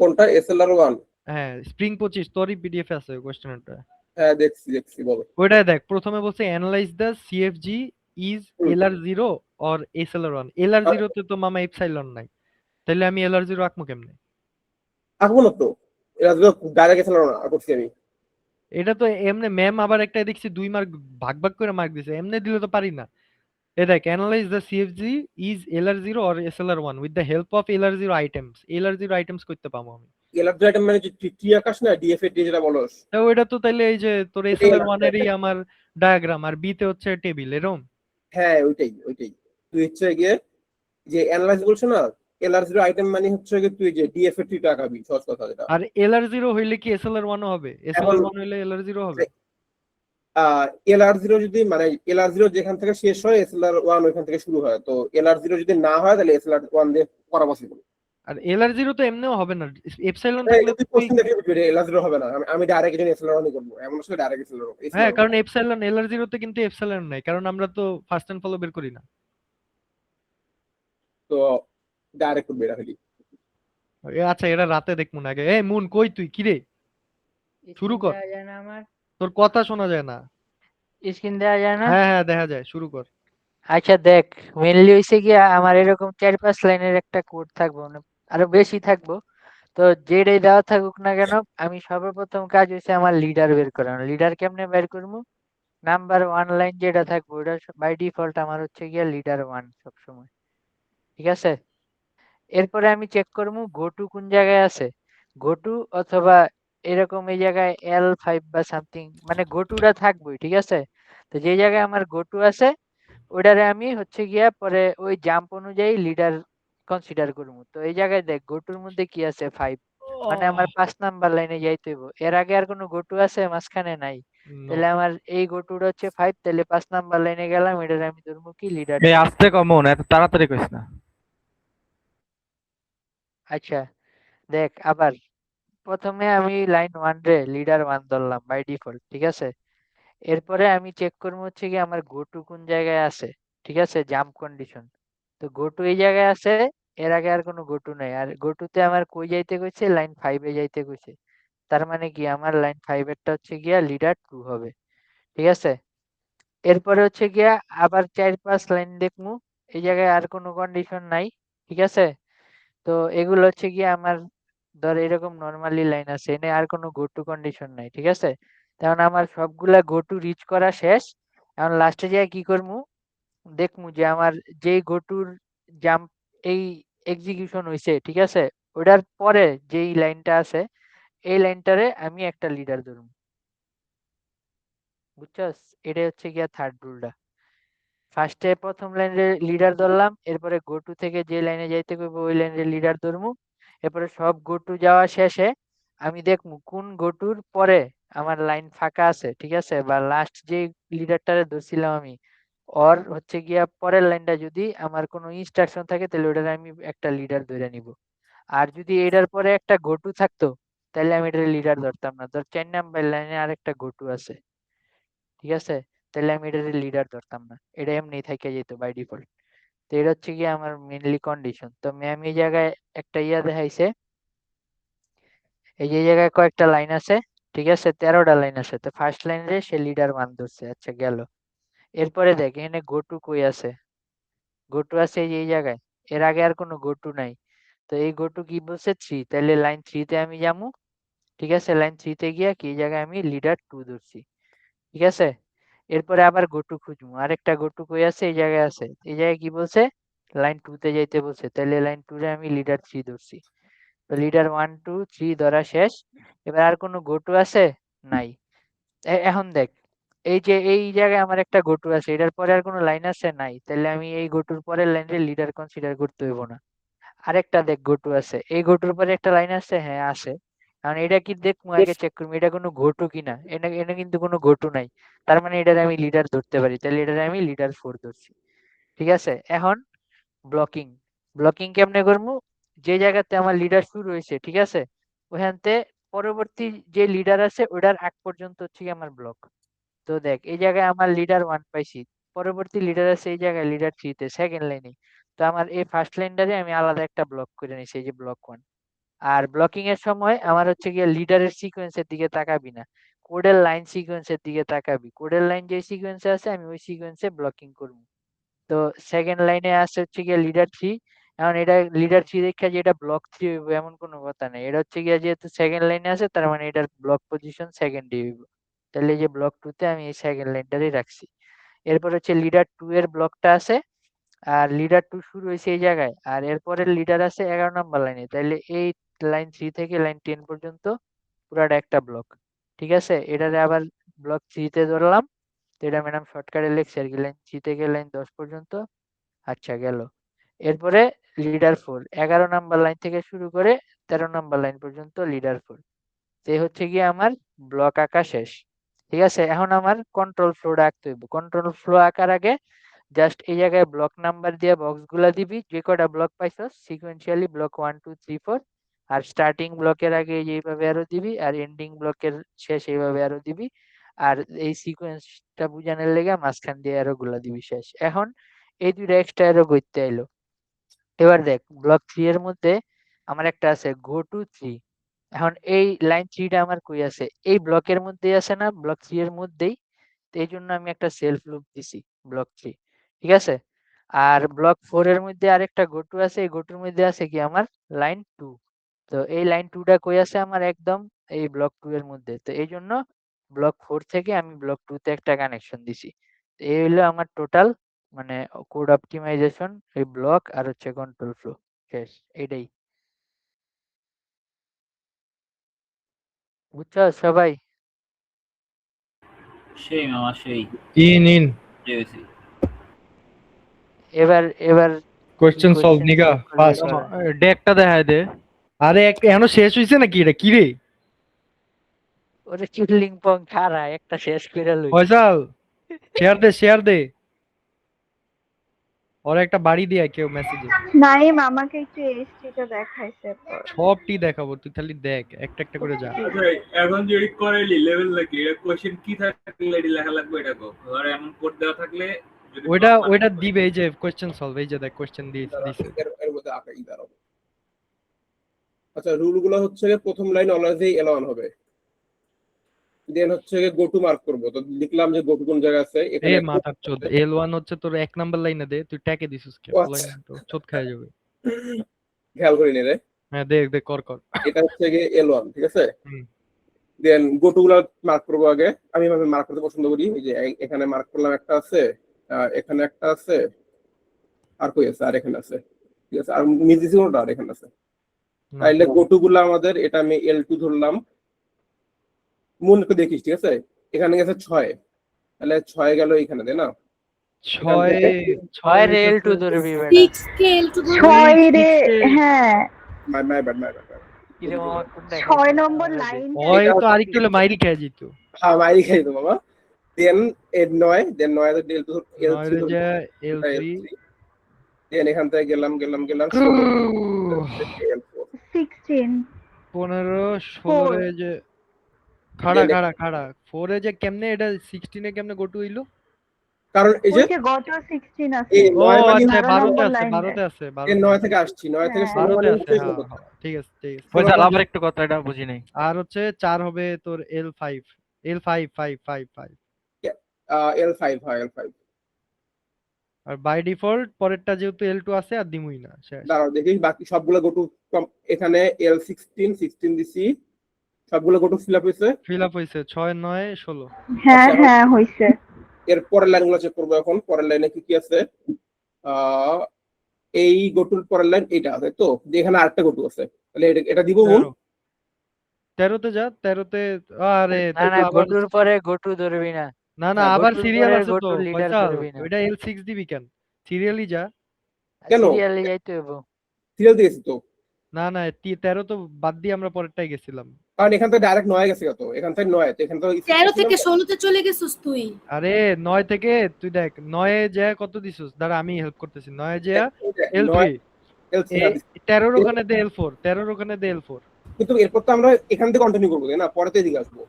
কোনটা? এসএলআর 1? হ্যাঁ স্প্রিং 25 তোরই পিডিএফ আছে ওই কোশ্চেনটা। হ্যাঁ দেখছি দেখছি, বলো। ওইটাই দেখ, প্রথমে বলছে analyse the সিএফজি is LR0 or SLR1। LR0 তে তো মামা এপসাইলন নাই, তাহলে আমি LR0 আঁকবো কেমনে? আঁকবো না তো, এটা তো ডাইরেক্ট এসএলআর না করছি আমি। এটা তো এমনি ম্যাম আবার একটা দেখছি 2 মার্ক ভাগ ভাগ করে মার্ক দিছে, এমনি দিলে তো পারি না। এ দেখ analyse the সিএফজি is LR0 or SLR1 with the help of LR0 items. LR0 items করতে পাবো আমি। এলআর আইটেম মানে যে টি আকাশ না, ডিএফএ টি যেটা বলস। তো ওইটা তো তাইলে এই যে তোর SLR1 এরই আমার ডায়াগ্রাম, আর বি তে হচ্ছে টেবিল এরকম। হ্যাঁ ওইটাই ওইটাই। তুই হচ্ছে গিয়ে যে অ্যানালাইজ বলছ না, এলআর0 আইটেম মানে হচ্ছে গিয়ে তুই যে ডিএফএ টি আঁকাবি, সহজ কথা যেটা। আর LR0 হইলে কি SLR1 ও হবে? SLR1 হইলে LR0 হবে? এলআর0 যদি মানে এলআর0 যেখান থেকে শেষ হয় এসএলআর1 ওইখান থেকে শুরু হয়, তো এলআর0 যদি না হয় তাহলে এসএলআর1 দিয়ে করা পসিবল। আর LR0 তো এমনিও হবে না, এপসাইলন হ্যাঁ থাকলে তুই তুই। কোশ্চেন দেখে বুঝবি এলআর0 হবে না, আমি ডাইরেক্ট এজন্য এসএলআর1 করব, এমন আসলে ডাইরেক্ট এসএলআর। হ্যাঁ কারণ এপসাইলন LR0 তে কিন্তু এপসাইলন নাই, কারণ আমরা তো ফার্স্ট এন্ড ফলো বের করি না। তো ডাইরেক্ট করবে এটা খালি। আচ্ছা এটা রাতে দেখবো না আগে। এই মুন কই তুই, কি রে? শুরু কর। দেওয়া যায় না আমার? তোর কথা শোনা যায় না। স্ক্রিন দেওয়া যায় না? হ্যাঁ হ্যাঁ দেখা যায়, শুরু কর। আচ্ছা দেখ, মেইনলি হইছে কি আমার এরকম 4-5 লাইনের একটা কোড থাকবো, মানে আরো বেশি থাকবো। তো যেটাই দেওয়া থাকুক না কেন, আমি সর্বপ্রথম কাজ হইছে আমার লিডার বের করানো। লিডার কেমনে বের করবো? নাম্বার 1 লাইন যেটা থাকবো ওটা বাই ডিফল্ট আমার হচ্ছে গিয়া লিডার 1 সবসময়, ঠিক আছে? এরপরে আমি চেক করবো গো টু কোন জায়গায় আছে, গো টু অথবা এরকম এই জায়গায় L5 বা সামথিং, মানে গো টুটা থাকবোই, ঠিক আছে? তো যে জায়গায় আমার গো টু আছে ওইটারে আমি হচ্ছে গিয়া পরে ওই জাম্প অনুযায়ী লিডার কনসিডার করবো। তো এই জায়গায় দেখ গো টুর মধ্যে কি আছে 5, মানে আমার 5 নাম্বার লাইনে যাইতে হইব। এর আগে আর কোনো গো টু আছে মাঝখানে? নাই। তাহলে আমার এই গো টুটা হচ্ছে 5, তাহলে 5 নাম্বার লাইনে গেলাম, এটারে আমি ধরবো কি লিডার। এই আস্তে কমন, এত তাড়াতাড়ি কইস না। আচ্ছা দেখ আবার প্রথমে আমি লাইন 1 রে লিডার 1 ধরলাম বাই ডিফল্ট, ঠিক আছে। এরপরে আমি চেক করবো হচ্ছে কি আমার গো টু কোন জায়গায় আছে, ঠিক আছে, জাম্প কন্ডিশন। তো গো টু এই জায়গায় আছে, এর আগে আর কোনো গো টু নাই। আর গো টু তে আমার কই যাইতে কইছে, লাইন 5 এ যাইতে কইছে। তার মানে কি আমার লাইন 5 এরটা হচ্ছে গিয়া লিডার 2 হবে, ঠিক আছে। এরপরে হচ্ছে গিয়া আবার 4-5 লাইন দেখমু, এই জায়গায় আর কোনো কন্ডিশন নাই, ঠিক আছে। তো এগুলো হচ্ছে গিয়ে আমার ধর এরকম নরমালি লাইন আছে, এনে আর কোনো গো টু কন্ডিশন নাই, ঠিক আছে। কারণ আমার সবগুলা গো টু রিচ করা শেষ। এখন লাস্টে যায় কি করমু, দেখমু যে আমার যেই গো টুর জাম্প এই এক্সিকিউশন হইছে, ঠিক আছে, ওটার পরে যেই লাইনটা আছে এই লাইনটারে আমি একটা লিডার ধরবো, বুঝছস। এটাই হচ্ছে গিয়া থার্ড রুলটা। ফার্স্টে প্রথম লাইনে লিডার ধরলাম, এরপরে গো টু থেকে যে লাইনে যাইতে কইবো ওই লাইনে লিডার ধরমু। এরপরে সব গো টু যাওয়া শেষে আমি দেখমু কোন গো টুর পরে আমার লাইন ফাঁকা আছে, ঠিক আছে, বা লাস্ট যে লিডারটারে ধরছিলাম আমি ওর হচ্ছে গিয়া পরের লাইনটা যদি আমার কোনো ইনস্ট্রাকশন থাকে তাহলে ওটারে আমি একটা লিডার ধরে নিব। আর যদি এটার পরে একটা গো টু থাকতো তাহলে আমি এটার লিডার ধরতাম না। ধর 4 নাম্বার লাইনে আরেকটা গো টু আছে, ঠিক আছে, তাহলে আমি এটার লিডার ধরতাম না, এটা এমনি থেকে যেত বাই ডিফল্ট। তো এটা হচ্ছে কি আমার মেইনলি কন্ডিশন। তো ম্যাম এই জায়গায় একটা ইয়া দেখাইছে, এই যে জায়গায় কয়েকটা লাইন আছে, ঠিক আছে, 13টা লাইন আছে। তো ফার্স্ট লাইনে সে লিডার 1 ধরছে, আচ্ছা গেল। এরপরে দেখ এখানে গো টু কই আছে, গো টু আছে এই যে এই জায়গায়, এর আগে আর কোনো গো টু নাই। তো এই গো টু কি বলছে 3, তাহলে লাইন 3 তে আমি যাবো, ঠিক আছে। লাইন 3 তে গিয়া কি এই জায়গায় আমি লিডার 2 ধরছি, ঠিক আছে। এরপরে আবার গো টু খুঁজবো, আরেকটা গো টু কই আছে, এই জায়গায় আছে। এই জায়গায় কি বলছে, লাইন 2 তে যাইতে বলছে, তাহলে লাইন 2 রে আমি লিডার 3 ধরছি। তো লিডার 1 2 3 ধরা শেষ। এবার আর কোনো গো টু আছে নাই। এখন দেখ এই যে এই জায়গায় আমার একটা গো টু আছে, এটার পরে আর কোনো লাইন আছে নাই, তাহলে আমি এই গো টুর পরের লাইনে লিডার কনসিডার করতে হইব না। আরেকটা দেখ গো টু আছে, এই গো টুর পরে একটা লাইন আছে, হ্যাঁ আছে। কারণ এটা কি দেখবো আগে, চেক করবো এটা কোনো গো টু কিনা, এটা এটা কিন্তু কোনো গো টু নাই। তার মানে এটার আমি লিডার ধরতে পারি, তাহলে এটার আমি লিডার 4 ধরছি, ঠিক আছে। এখন ব্লকিং, ব্লকিং কেমনে করবো, যে জায়গাতে আমার লিডার শুরু হয়েছে, ঠিক আছে, ওখানতে পরবর্তী যে লিডার আছে ওটার আগ পর্যন্ত হচ্ছে কি আমার ব্লক। তো দেখ এই জায়গায় আমার লিডার 1 পাইছি, পরবর্তী লিডার আছে এই জায়গায় লিডার 3 তে সেকেন্ড লাইনে। তো আমার এই ফার্স্ট লাইনটারে আমি আলাদা একটা ব্লক করে নিছি, এই যে ব্লক 1। আর ব্লকিং এর সময় আমার হচ্ছে গিয়ে লিডারের সিকোয়েন্সের দিকে তাকাবি না, কোডের লাইন সিকোয়েন্সের দিকে তাকাবি। কোডের লাইন যে সিকোয়েন্সে আছে আমি ওই সিকোয়েন্সে ব্লকিং করব। তো সেকেন্ড লাইনে আছে হচ্ছে গিয়ে লিডার 3। এখন এটা লিডার 3 দেখে যে এটা ব্লক 3 হইব এমন কোনো কথা নেই, এটা হচ্ছে গিয়ে যেহেতু সেকেন্ড লাইনে আছে তার মানে এটার ব্লক পজিশন সেকেন্ড হইব। তাহলে এই যে ব্লক 2 তে আমি এই সেকেন্ড লাইনটারই রাখছি। এরপর হচ্ছে লিডার 2 এর ব্লকটা আছে, আর লিডার 2 শুরু হয়েছে এই জায়গায়, আর এরপরের লিডার আছে 11 নম্বর লাইনে, তাহলে এই লাইন 3 থেকে লাইন 10 পর্যন্ত পুরাটা একটা ব্লক, ঠিক আছে। এটারে আবার ব্লক 3 তে ধরলাম, তো এটা ম্যাডাম শর্টকাটে লিখছে আর কি, লাইন 3 থেকে লাইন 10 পর্যন্ত, আচ্ছা গেল। এরপরে লিডার 4 11 নাম্বার লাইন থেকে শুরু করে 13 নাম্বার লাইন পর্যন্ত লিডার 4। তো এই হচ্ছে গিয়ে আমার ব্লক আঁকা শেষ, ঠিক আছে। এখন আমার কন্ট্রোল ফ্লোটা আঁকতে হইব। কন্ট্রোল ফ্লো আঁকার আগে জাস্ট এই জায়গায় ব্লক নাম্বার দিয়ে বক্স গুলা দিবি, যে কটা block পাইছস sequentially block 1 2 3 4। Are starting ব্লকের আগে এইভাবে আরো দিবি, আর এন্ডিং ব্লকের শেষ এইভাবে আরো দিবি। আর এই সিকোয়েন্সটা বুঝানোর লেগে মাঝখান দিয়ে আরো গুলা দিবি শেষ। এখন এই দুইটা এক্সট্রা আরো করতে আইলো। এবার দেখ ব্লক 3 এর মধ্যে আমার একটা আছে গো টু 3। এখন এই লাইন 3 টা আমার কই আছে, এই ব্লকের মধ্যেই আছে না, ব্লক 3 এর মধ্যেই। তো এই জন্য আমি একটা সেলফ লুপ দিছি ব্লক 3, ঠিক আছে। আর ব্লক 4 এর মধ্যে আরেকটা গো টু আছে, এই গো টুর মধ্যে আছে কি আমার লাইন 2। তো এই লাইন 2 টা কই আছে আমার একদম এই ব্লক 2 এর মধ্যে। তো এই জন্য ব্লক 4 থেকে আমি ব্লক 2 তে একটা কানেকশন দিছি। তো এই হলো আমার টোটাল মানে কোড অপটিমাইজেশন, এই ব্লক আর হচ্ছে কন্ট্রোল ফ্লো শেষ, এটাই। বুঝছো সবাই? সেই মামা সেই ইন ইন জেএসি এবার এবার কোশ্চেন সলভ নিগা ফাস্ট করা? ডেকটা দেখায় দে। আরে এখনো শেষ হইছে নাকি, এটা কি রে ওরে চুদলিং পং খারা একটা শেষ করে লই। ফয়সাল? শেয়ার দে শেয়ার দে। ওর একটা বাড়ি দিয়ে কেউ মেসেজে নাইম আমাকে একটু এসটিটা দেখাইছে তো। সবটি দেখাবো, তুই খালি দেখ একটা একটা করে যা। আচ্ছা এখন যে করাইলি লেভেল নাকি এটা কোশ্চেন কি থাকলে এডি লেখা লাগবে এটা কো ধর এমন কোড দেওয়া থাকলে যদি ওইটা দিবে এই যে কোশ্চেন সলভ, এই যে দেখ কোশ্চেন দিছে। এর মধ্যে আঁকাই দাঁড়াবো। আচ্ছা রুল গুলো হচ্ছে প্রথম লাইন অলওয়েজ এল1 হবে, দেন হচ্ছে গো টু মার্ক করব, তো লিখলাম যে গো টু কোন জায়গায় আছে এ মাথার চোদ, L1 হচ্ছে তোর 1 নাম্বার লাইনে দে, তুই ট্যাগে দিছিস কে লাইন তো চোদ খায় যাবে। খেয়াল করি নি রে। হ্যাঁ দেখ দেখ কর। এটা হচ্ছে গিয়ে এল1, ঠিক আছে। হুম। দেন গো টু গুলো মার্ক করব আগে, আমি এভাবে মার্ক করতে পছন্দ করি। এই যে এখানে মার্ক করলাম, একটা আছে, এখানে একটা আছে, আর কই আছে, আর এখানে আছে, ঠিক আছে। আর মিস দিছি কোনটা, আর এখানে আছে। তাইলে গো টু গুলো আমাদের, এটা আমি L2 ধরলাম, মনে করে দেখিস, ঠিক আছে। এখানে গেছে 6, তাহলে 6 গেল এখানে, তাই না? 6 রে L2 ধরবি বেটা। 6 কে L2 6 রে, হ্যাঁ মাই ব্যাড কি রে মামা কোনটা 6 নম্বর লাইন। ওই তো আরেকটু হলে মাইরি খেয়ে যেত। হ্যাঁ মাইরি খাই তো বাবা। দেন 9, দেন 9 এর L2 নয় রে যে L3, দেন এখান থেকে গেলাম 16 16 15 16 এ যে খাড়া 4 এ যে কেমনে এটা 16 এ কেমনে গো টু হইলো? কারণ এই যে ওই যে গত 16 আছে। এই 9 মানে আচ্ছা 12 12 নম্বর তে আছে, লাইনে। 12 তে আছে, 12 এই 9 থেকে আসছি, 9 থেকে 16 12 তে মানে আছে, হ্যাঁ ঠিক আছে ঠিক আছে। ওই তাহলে আবার একটু কথা এটা বুঝি নাই। আর হচ্ছে 4 হবে তোর L5 L5, হ্যাঁ L5। আর বাই ডিফল্ট পরেরটা যেহেতু L2 আছে আর দিমুই না শেষ। দাঁড়াও দেখি বাকি সবগুলো গো টু, এখানে L16 দিছি, সবগুলো গো টু ফিল আপ হয়েছে। 6 9 16। হ্যাঁ হইছে। এর পরের লাইনগুলো চেক করবো এখন। পরের লাইনে কি কি আছে? এই গো টুর পরের লাইন এটা আছে, তো এখানে আরেকটা গো টু আছে, তাহলে এটা দিব মূল 13 তে যা, 13 তে আরে না গোটুর পরে গোটু ধরবি না। না আবার সিরিয়াল আছে তো গোটু লিডার ফয়সাল, ধরবি না। ওইটা L6 দিবি কেন? সিরিয়ালি যা। কেন? সিরিয়ালে যাইতে হবে। সিরিয়াল দিয়েছি তো। না 13 তো বাদ দিয়ে আমরা পরেরটাই গেছিলাম। কারণ এখান থেকে ডাইরেক্ট 9 গেছে, তো এখান থেকে 9, তো এখান থেকে 13 থেকে 16 তে চলে গেছিস তুই। আরে 9 থেকে তুই দেখ 9 এ যা কত দিছিস, দাঁড়া আমি হেল্প করতেছি। 9 এ যা L3, 13 এর ওখানে দে L4, 13 এর ওখানে দে L4। কিন্তু এরপর তো আমরা এখান থেকে কন্টিনিউ করবো, তাই না? পরে তো এদিকে আসবো।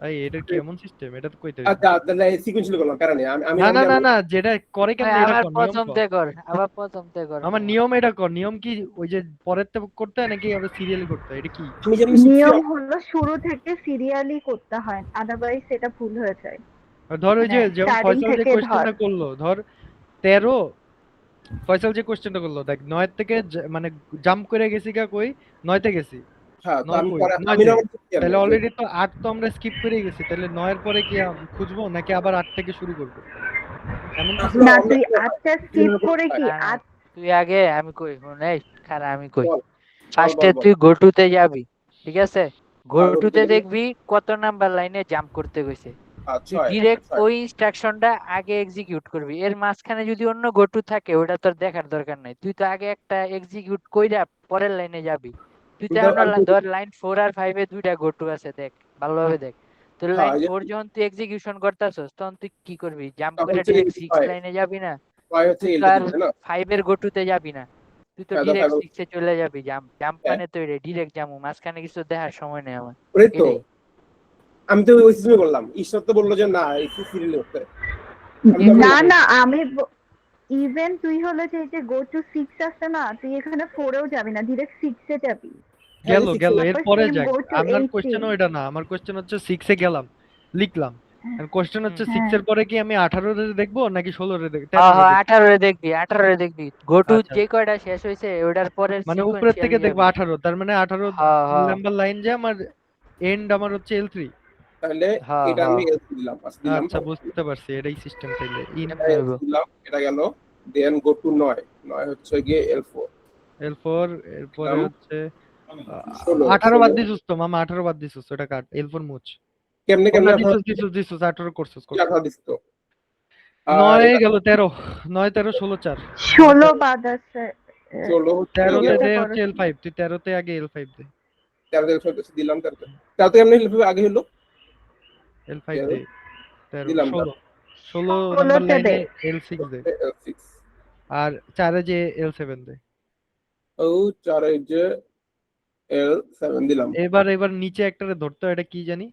এই এটা কি এমন সিস্টেম? এটা তো কইতে আচ্ছা তাহলে সিকোয়েন্সিয়ালি করলাম, কারণ আমি না যেটা করে কেন এটা আবার কর, প্রথম থেকে কর, আবার প্রথম থেকে কর। আমার নিয়ম এটা কর। নিয়ম কি ওই যে পরের তে করতে হয় নাকি আবার সিরিয়ালি করতে হয়? এটা কি নিয়ম হলো শুরু থেকে সিরিয়ালি করতে হয়, আদারওয়াইজ এটা ভুল হয়ে যায়। ধর ওই যে যেমন starting ফয়সাল যে থেকে কোশ্চেনটা ধর। করলো, ধর 13 ফয়সাল যে কোশ্চেনটা করলো, দেখ 9 থেকে মানে জাম্প করে গেছি কা কই 9 তে গেছি। হ্যাঁ তো আমি নয় পরে নয় আমি তে। না তাহলে অলরেডি তো 8 তো আমরা স্কিপ করে গেছি, তাহলে 9 এর পরে কি খুঁজবো নাকি আবার 8 থেকে শুরু করব? এমন কিছু না তুই আচ্ছা স্কিপ করে কি তুই আগে আমি কই শুন, এই খারা আমি কই। ফার্স্টে তুই গো টু তে যাবি, ঠিক আছে? গো টু তে দেখবি কত নাম্বার লাইনে জাম্প করতে কইছে। তুই ডাইরেক্ট ওই ইনস্ট্রাকশনটা আগে এক্সিকিউট করবি। এর মাঝখানে যদি অন্য গো টু থাকে ওটা তোর দেখার দরকার নাই। তুই তো আগে একটা এক্সিকিউট কইরা পরের লাইনে যাবি। তুই তো এখন ধর লাইন 4 আর 5 এ দুইটা গো টু আছে, দেখ ভালোভাবে দেখ। তোর লাইন 4 যখন তুই এক্সিকিউশন করতাছস তখন তুই কি করবি? জাম্প করে ডাইরেক্ট 6 লাইনে যাবি না? তুই তো আর 5 এর গো টু তে যাবি না, তুই তো ডাইরেক্ট 6 এ চলে যাবি। জাম্প মানে তো ডাইরেক্ট যামু, মাঝখানে কিছু দেখার সময় নেই আমার। আমি তো ওই সিস্টেমে বললাম, ঈশ্বর তো বললো যে না এই সিরিয়ালে হচ্ছে। না আমি ইভেন তুই হলো যে গো টু 6 আছে না, তুই এখানে 4 এও যাবি না, ডাইরেক্ট 6 এ যাবি। গেল এর পরে যাক। আমার কোশ্চেন ওইটা না, আমার কোশ্চেন হচ্ছে 6 এ গেলাম লিখলাম। আর কোশ্চেন হচ্ছে 6 এর পরে কি আমি 18 রে দেখবো নাকি 16 রে দেখব? হ্যাঁ 18 রে দেখবি, 18 রে দেখবি। গো টু যে কয়টা শেষ হইছে ওটার পরে মানে উপরের থেকে দেখবো 18, তার মানে 18 নাম্বার লাইন যে আমার এন্ড আমার হচ্ছে L3। তাহলে এটা আমি L3 দিলাম, আচ্ছা বুঝতে পারছি, এটাই সিস্টেম। তাইলে এটা গেল। দেন গো টু 9 হচ্ছে গিয়ে L4 এরপরে হচ্ছে 18 বাদ দিছস তো মামা, 18 বাদ দিছস, ওটা কাট। L4 মুছ কেমনে দিছস 18 করছস 18 দিছ তো 9 গেল 13 9 13 16 4 16 বাদ আছে। 16 13 তে দে হচ্ছে L5, তুই 13 তে আগে L5 দে। 13 দিলাম, 13 তো এমনি L5 আগে হলো, L5 দে 13 দিলাম 16 নাম্বার লাইনে L6 দে। আর 4 যে L7 দেয়। ও 4 যে L7 দিলাম। এবার নিচে একটারে ধরতে হয়, এটা কি জানি?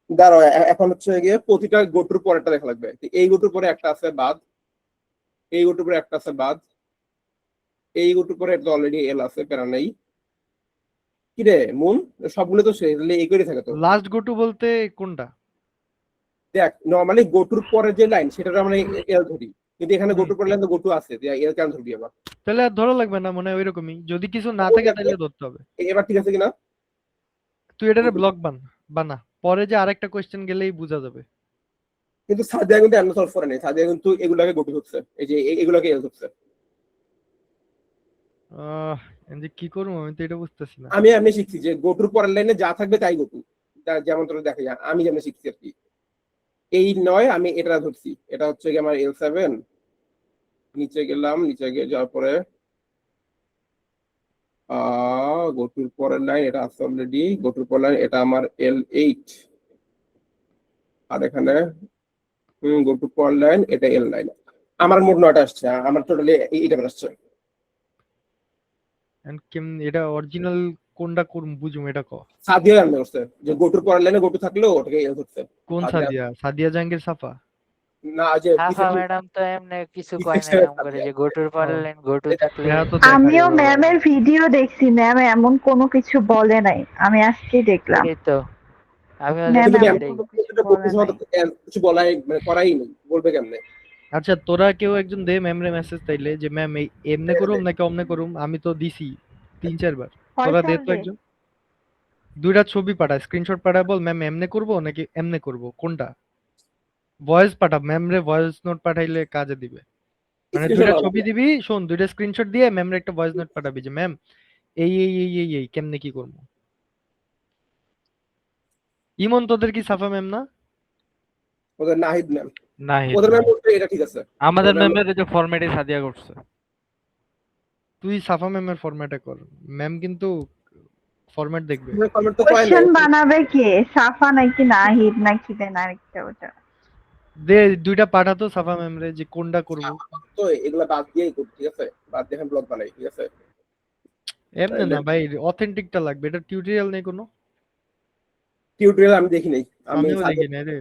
দাঁড়াও, এখন হচ্ছে গিয়ে প্রতিটা গোটুর পরে একটা দেখা লাগবে। এই গোটুর পরে একটা আছে বাদ, এই গোটুর পরে একটা আছে বাদ, এই গোটুর পরে একটা অলরেডি এল আছে, প্যারা নেই। কি রে মুন, সবগুলো তো সেই এই করে থাকে তো। লাস্ট গো টু বলতে কোনটা? দেখ নরমালি গোটুর পরে যে লাইন সেটা আমরা এল ধরি, কিন্তু এখানে গোটুর পরে লাইন তো গোটু আছে, এল কেন ধরবি আবার? তাহলে আর ধরা লাগবে না, মনে হয় ওইরকমই। যদি কিছু না থাকে তাহলে ধরতে হবে। এবার ঠিক আছে কিনা? তুই এটারে ব্লক বানা, পরে যে আরেকটা কোশ্চেন গেলেই বোঝা যাবে। কিন্তু সাদিয়া কিন্তু এমন সলভ করে নাই, সাদিয়া কিন্তু এগুলাকে গোটু ধরছে, এই যে এগুলাকে এল ধরছে। যে কি করবো আমি তো এটা বুঝতেছি না। আমি শিখছি যে গোটুর পরের লাইনে যা থাকবে তাই গোটু, যেমন তোরা দেখা যায় আমি যেমন শিখছি আর কি। এই নয় আমি এটা ধরছি, এটা হচ্ছে কি আমার L7। নিচে গেলাম, নিচে গিয়ে যাওয়ার পরে গোটুর পরের লাইন এটা আছে অলরেডি, গোটুর পরের লাইন এটা আমার L8। আর এখানে গোটুর পরের লাইন এটা L9। আমার মোট 9টা আসছে, আমার টোটালি 8টা আসছে। এটা অরিজিনাল কোনটা করুম বুঝুম এটা ক। সাদিয়া জানতে করছে যে গোটুর পরের লাইনে গোটু থাকলেও ওটাকে এল ধরছে। কোন সাদিয়া? সাদিয়া জাহাঙ্গীর সাফা? না, যে সাফা ম্যাডাম তো এমনি কিছু কয় না, এরকম করে যে গোটুর পরের লাইন গোটু থাকলে। আমিও ম্যামের ভিডিও দেখছি, ম্যাম এমন কোনো কিছু বলে নাই, আমি আজকে দেখলাম। এই তো আমি কিছু বলাই মানে করাই নেই, বলবে কেমনে? আচ্ছা তোরা কেউ একজন দে ম্যামরে মেসেজ তাইলে যে ম্যাম এই এমনে করুম নাকি অমনে করুম। আমি তো দিছি 3-4 বার। তোরা দে তো একজন, দুইটা ছবি পাঠা, স্ক্রিনশট পাঠা, বল ম্যাম এমনে করব নাকি এমনে করব, কোনটা? ভয়েস পাঠা, ম্যামরে ভয়েস নোট পাঠাইলে কাজে দিবে। মানে দুইটা ছবি দিবি, শোন, দুইটা স্ক্রিনশট দিয়ে ম্যামরে একটা ভয়েস নোট পাঠাবি যে ম্যাম এই এই এই এই এই কেমনে কি করব। ইমন তোদের কি সাফা ম্যাম না? ওদের নাহিদ ম্যাম। নাহিদ ওদের ম্যাম বলতে এটা ঠিক আছে। আমাদের ম্যামের যে ফরম্যাটে সাদিয়া করছে। তুই সাফা ম্যামের ফরম্যাটে কর, ম্যাম কিন্তু ফরম্যাট দেখবে। কোশ্চেন বানাবে কে, সাফা নাকি নাহিদ নাকি দেন আরেকটা? ওটা দে দুইটা পাঠাতো সাফা ম্যামরে যে কোনটা করব। তো এগুলা বাদ দিয়েই কর, ঠিক আছে? বাদ দিয়ে ব্লগ বানাই, ঠিক আছে? এমনে না ভাই, অথেন্টিকটা লাগবে। এটা টিউটোরিয়াল নেই কোনো? টিউটোরিয়াল আমি দেখি নাই, আমিও দেখি নাই রে।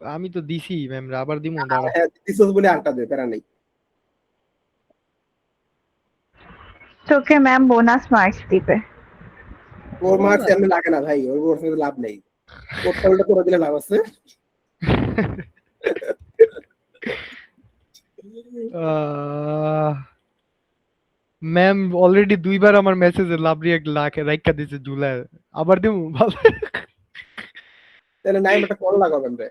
আমি তো দিছি ম্যামরা, আবার দিমু দাঁড়া। দিছস বলে আরেকটা দে, প্যারা নেই। তোকে ম্যাম বোনাস মার্কস দিবে। ওর মার্কস এমনি লাগে না ভাই, ওর সাথে লাভ নেই। ওরটা উল্টা করে দিলে লাভ আছে। ম্যাম অলরেডি দুইবার আমার মেসেজে লাভ রিঅ্যাক্ট রাইখা দিছে জুলাই, আবার দিমু ভালো। তাহলে নাইম একটা কল লাগাও ম্যামরে।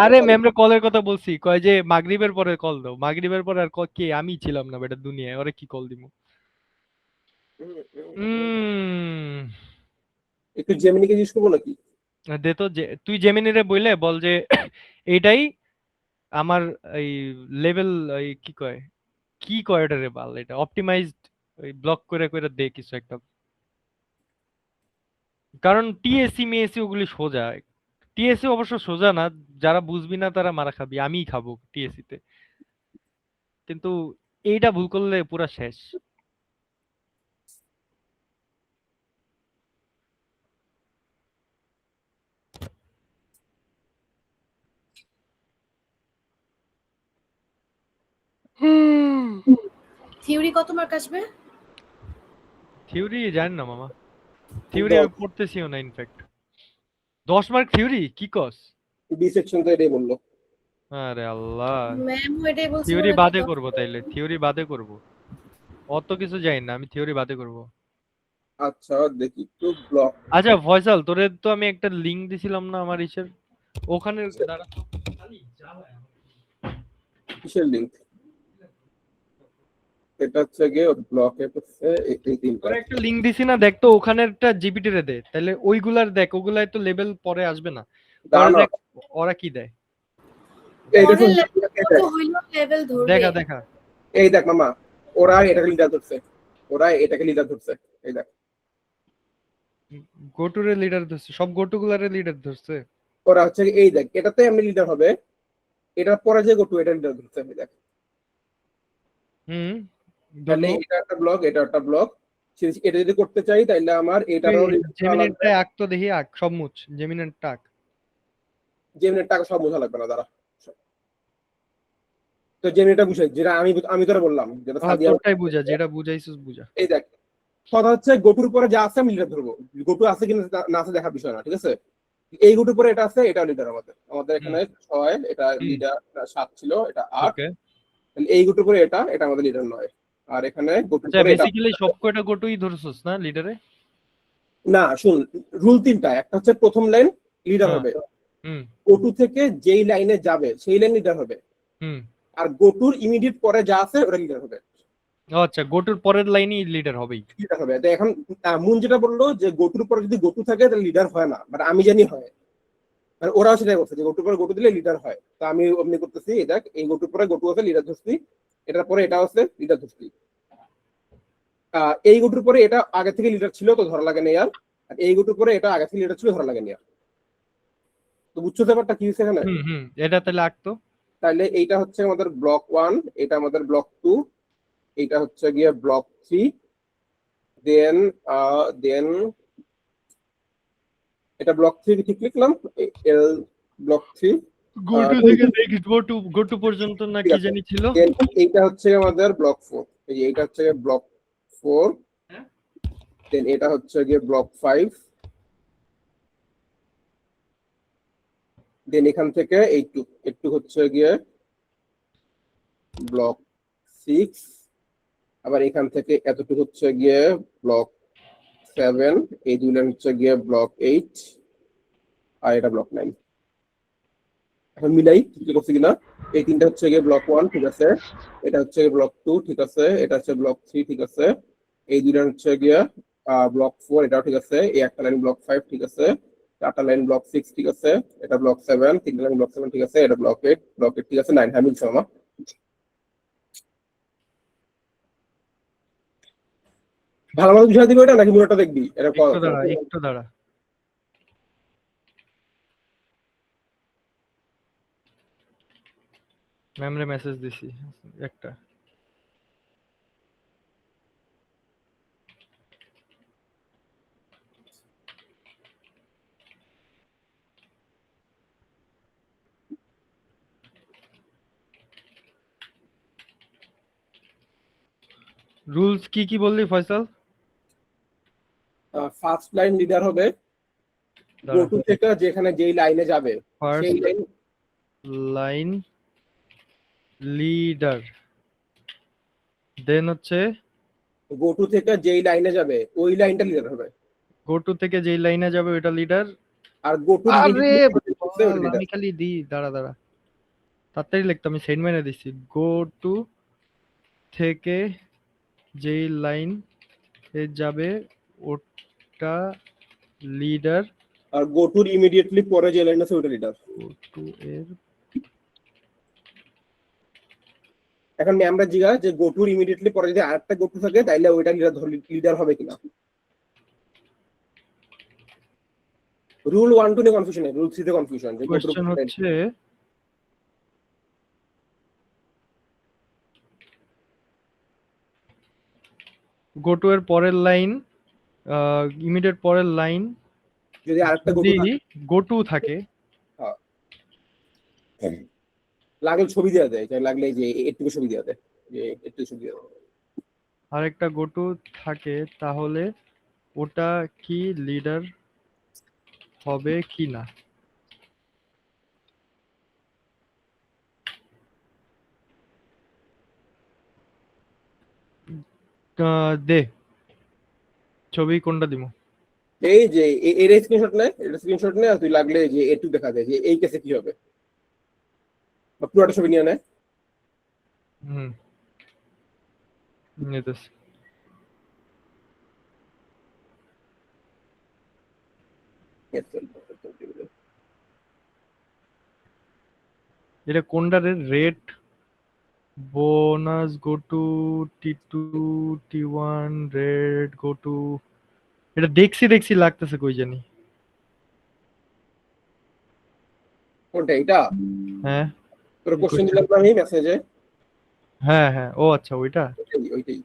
আরে ম্যামরে কলের কথা বলছি, কয় যে মাগরিবের পরে কল দাও। মাগরিবের পরে আর কে? আমি ছিলাম না বেটা দুনিয়ায়, ওরে কি কল দিমু? একটু জেমিনিকে ইউজ করবো নাকি? দে তো, যে তুই জেমিনিরে বইলে বল যে এইটাই আমার এই লেভেল, এই কি কয় এটা রে বাল, এটা অপটিমাইজড ওই ব্লক করে করে দে কিছু একটা। কারণ টিএসসি মিএসসি ওগুলি সোজা, টিএসসি অবশ্য সোজা না, যারা বুঝবি না তারা মারা খাবি, আমিই খাবো টিএসসি তে। কিন্তু এইটা ভুল করলে পুরা শেষ। থিওরি কত মার্ক আসবে? থিওরি জানি না মামা, থিওরি আমি পড়তেছিও না ইনফ্যাক্ট। 10 মার্ক থিওরি কি কস? বি সেকশন তো এটাই বললো। আরে আল্লাহ, ম্যাম এটাই বলছে। থিওরি বাদে করব তাইলে, থিওরি বাদে করব। অত কিছু জানি না আমি, থিওরি বাদে করব। আচ্ছা দেখি তো ব্লক। আচ্ছা ফয়সাল, তোরে তো আমি একটা লিংক দিছিলাম না আমার ইসের, ওখানে দাঁড়া তো। কিসের লিংক? এটা হচ্ছে গিয়ে ব্লকে হচ্ছে এই তিনটা। তোরে একটা লিংক দিছি না, দেখ তো ওখানে একটা জিপিটি রে দে, তাহলে ওইগুলার দেখ, ওগুলাই তো লেভেল পরে আসবে না। দেখ ওরা কি দেয়, এই দেখুন কত হইলো লেভেল ধরবে। দেখা দেখা। এই দেখ মামা, ওরা এটাকে লিডার ধরছে, ওরা এটাকে লিডার ধরছে। এই দেখ গোটুরে লিডার ধরছে, সব গোটুগুলারে লিডার ধরছে। ওরা হচ্ছে এই দেখ, এটাতে এমনি লিডার হবে, এটার পরে যে গোটু এটা লিডার ধরছে আমি দেখ। হুম, তাহলে ধরলো। এটা একটা ব্লক, এটা একটা ব্লক। এটা যদি করতে চাই তাহলে আমার এটারও জেমিনেটটা আঁক তো দেখি, আঁক সব মুছ, জেমিনেটটা আঁক। জেমিনের টাকা সব বোঝা লাগবে না দাঁড়া। তো জেমিনেটটা বুঝাই, যেটা আমি তোরা বললাম, যেটা সাদিয়া তোরটাই বুঝা, যেটা বুঝাইছিস বুঝা। এই দেখ, কথা হচ্ছে গোটুর পরে যা আছে আমি লিডার ধরবো, গোটু আছে কিনা না আছে দেখার বিষয় না, ঠিক আছে। এই গোটুর পরে এটা আছে, এটা লিডার আমাদের এখানে 6, এটা লিডার 7 ছিল, এটা 8। ওকে, তাহলে এই গোটুর পরে এটা আমাদের লিডার 9। আর এখানে গোটুর আচ্ছা পরে এটা। বেসিক্যালি সব কয়টা গোটুই ধরছস না লিডারে? না শুন, রুল 3টা, একটা হচ্ছে প্রথম লাইন লিডার হবে, হুম গোটু থেকে যেই লাইনে যাবে সেই লাইন লিডার হবে, হুম। আর গোটুর ইমিডিয়েট পরে যা আছে ওটা লিডার হবে। আচ্ছা, গোটুর পরের লাইনই লিডার হবেই। লিডার হবে। তো এখন মুন যেটা বললো যে গোটুর পরে যদি গোটু থাকে তাহলে লিডার হয় না, বাট আমি জানি হয়, মানে ওরাও সেটাই করছে যে গোটুর পরে গোটু দিলে লিডার হয়। তো আমি অমনি করতেছি, এই দেখ, এই গোটুর পরে গোটু আছে লিডার ধরছি, এটার পরে এটা আছে লিডার ধরছি। এই গোটুর পরে এটা আগে থেকে লিডার ছিল তো ধরা লাগে না আর এই গোটুর পরে এটা আগে থেকে লিডার ছিল ধরা লাগে না। তো বুঝছো ব্যাপারটা কি হচ্ছে এখানে? এটা তাহলে আঁকতো। তাহলে এইটা হচ্ছে আমাদের ব্লক 1, এটা আমাদের ব্লক 2, এইটা হচ্ছে গিয়ে ব্লক 3, দেন এটা ব্লক 3 ঠিক লিখলাম, এল ব্লক 3। গোটু থেকে নেক্সট গোটু পর্যন্ত না কি জানি ছিল। এইটা হচ্ছে আমাদের ব্লক 4, এই যে এইটা হচ্ছে ব্লক 4, দেন এটা হচ্ছে গিয়ে ব্লক 5, দেন এখান থেকে একটু হচ্ছে গিয়ে ব্লক 6, আবার এখান থেকে এতটুকু হচ্ছে গিয়ে ব্লক 7, এই দুই লাইন হচ্ছে গিয়ে ব্লক 8, আর এটা ব্লক 9। এখন মিলাই কি করছি কিনা, এই তিনটা হচ্ছে গিয়ে ব্লক 1, ঠিক আছে, এটা হচ্ছে ব্লক 2, ঠিক আছে, এটা হচ্ছে ব্লক 3, ঠিক আছে, এই দুই লাইন হচ্ছে গিয়ে ব্লক 4, এটাও ঠিক আছে, এই একটা লাইন ব্লক 5, ঠিক আছে, চারটা লাইন ব্লক 6, ঠিক আছে, এটা ব্লক 7, তিনটা লাইন ব্লক 7, ঠিক আছে, এটা ব্লক 8, ঠিক আছে, 9। হ্যাঁ মিলছে আমার। ভালো মতো বুঝাই দিবি এটা নাকি মুরটা দেখবি? এটা একটু দাঁড়া। ম্যামরে মেসেজ দিছি একটা। রুলস কি কি বললি ফয়সাল? ফার্স্ট লাইন লিডার হবে, গোটু থেকে যেখানে যেই লাইনে যাবে সেই লাইন লিডার, দেন হচ্ছে গোটু থেকে যেই লাইনে যাবে ওই লাইনটা লিডার হবে, গোটু থেকে যেই লাইনে যাবে ওইটা লিডার। আর গোটু আমি খালি দি, দাঁড়া তাড়াতাড়ি লিখতে, আমি সেন্ড মেনে দিচ্ছি। গোটু থেকে যেই লাইন এ যাবে ওটা লিডার, আর গোটুর ইমিডিয়েটলি পরে যে লাইন আছে ওটা লিডার। গোটু এর এখন আমরা জিজ্ঞাসা যে গোটুর ইমিডিয়েটলি পরে যদি আরেকটা গোটু থাকে তাইলে ওইটা লিডার হবে কিনা। রুল 1 2 নিয়ে কনফিউশন নেই, রুল 3 তে কনফিউশন। যে কোশ্চেন হচ্ছে গোটু এর পরের লাইন, ইমিডিয়েট পরের লাইন যদি আরেকটা গোটু থাকে, লাগলে ছবি দেওয়া দেয়, লাগলে যে একটু ছবি দেওয়া দেয়, যে একটু ছবি দেওয়া দেয়, আরেকটা গোটু থাকে, তাহলে ওটা কি লিডার হবে কি না। দে ছবি কোনটা দিব? এই যে এর স্ক্রিনশট নে, এটা স্ক্রিনশট নে, আর তুই লাগলে যে একটু দেখা যায় যে এই কেসে কি হবে, বা পুরোটা ছবি নিয়ে নেয়। নিতেছি। এটা কোনটার rate? Bonus go to T2 T1 red go to এটা দেখছি লাগতেছে কই জানি। কোনটা এটা? হ্যাঁ তোর কোশ্চেন দিলাম না আমি মেসেজে, হ্যাঁ, ও আচ্ছা ওইটা। ওইটাই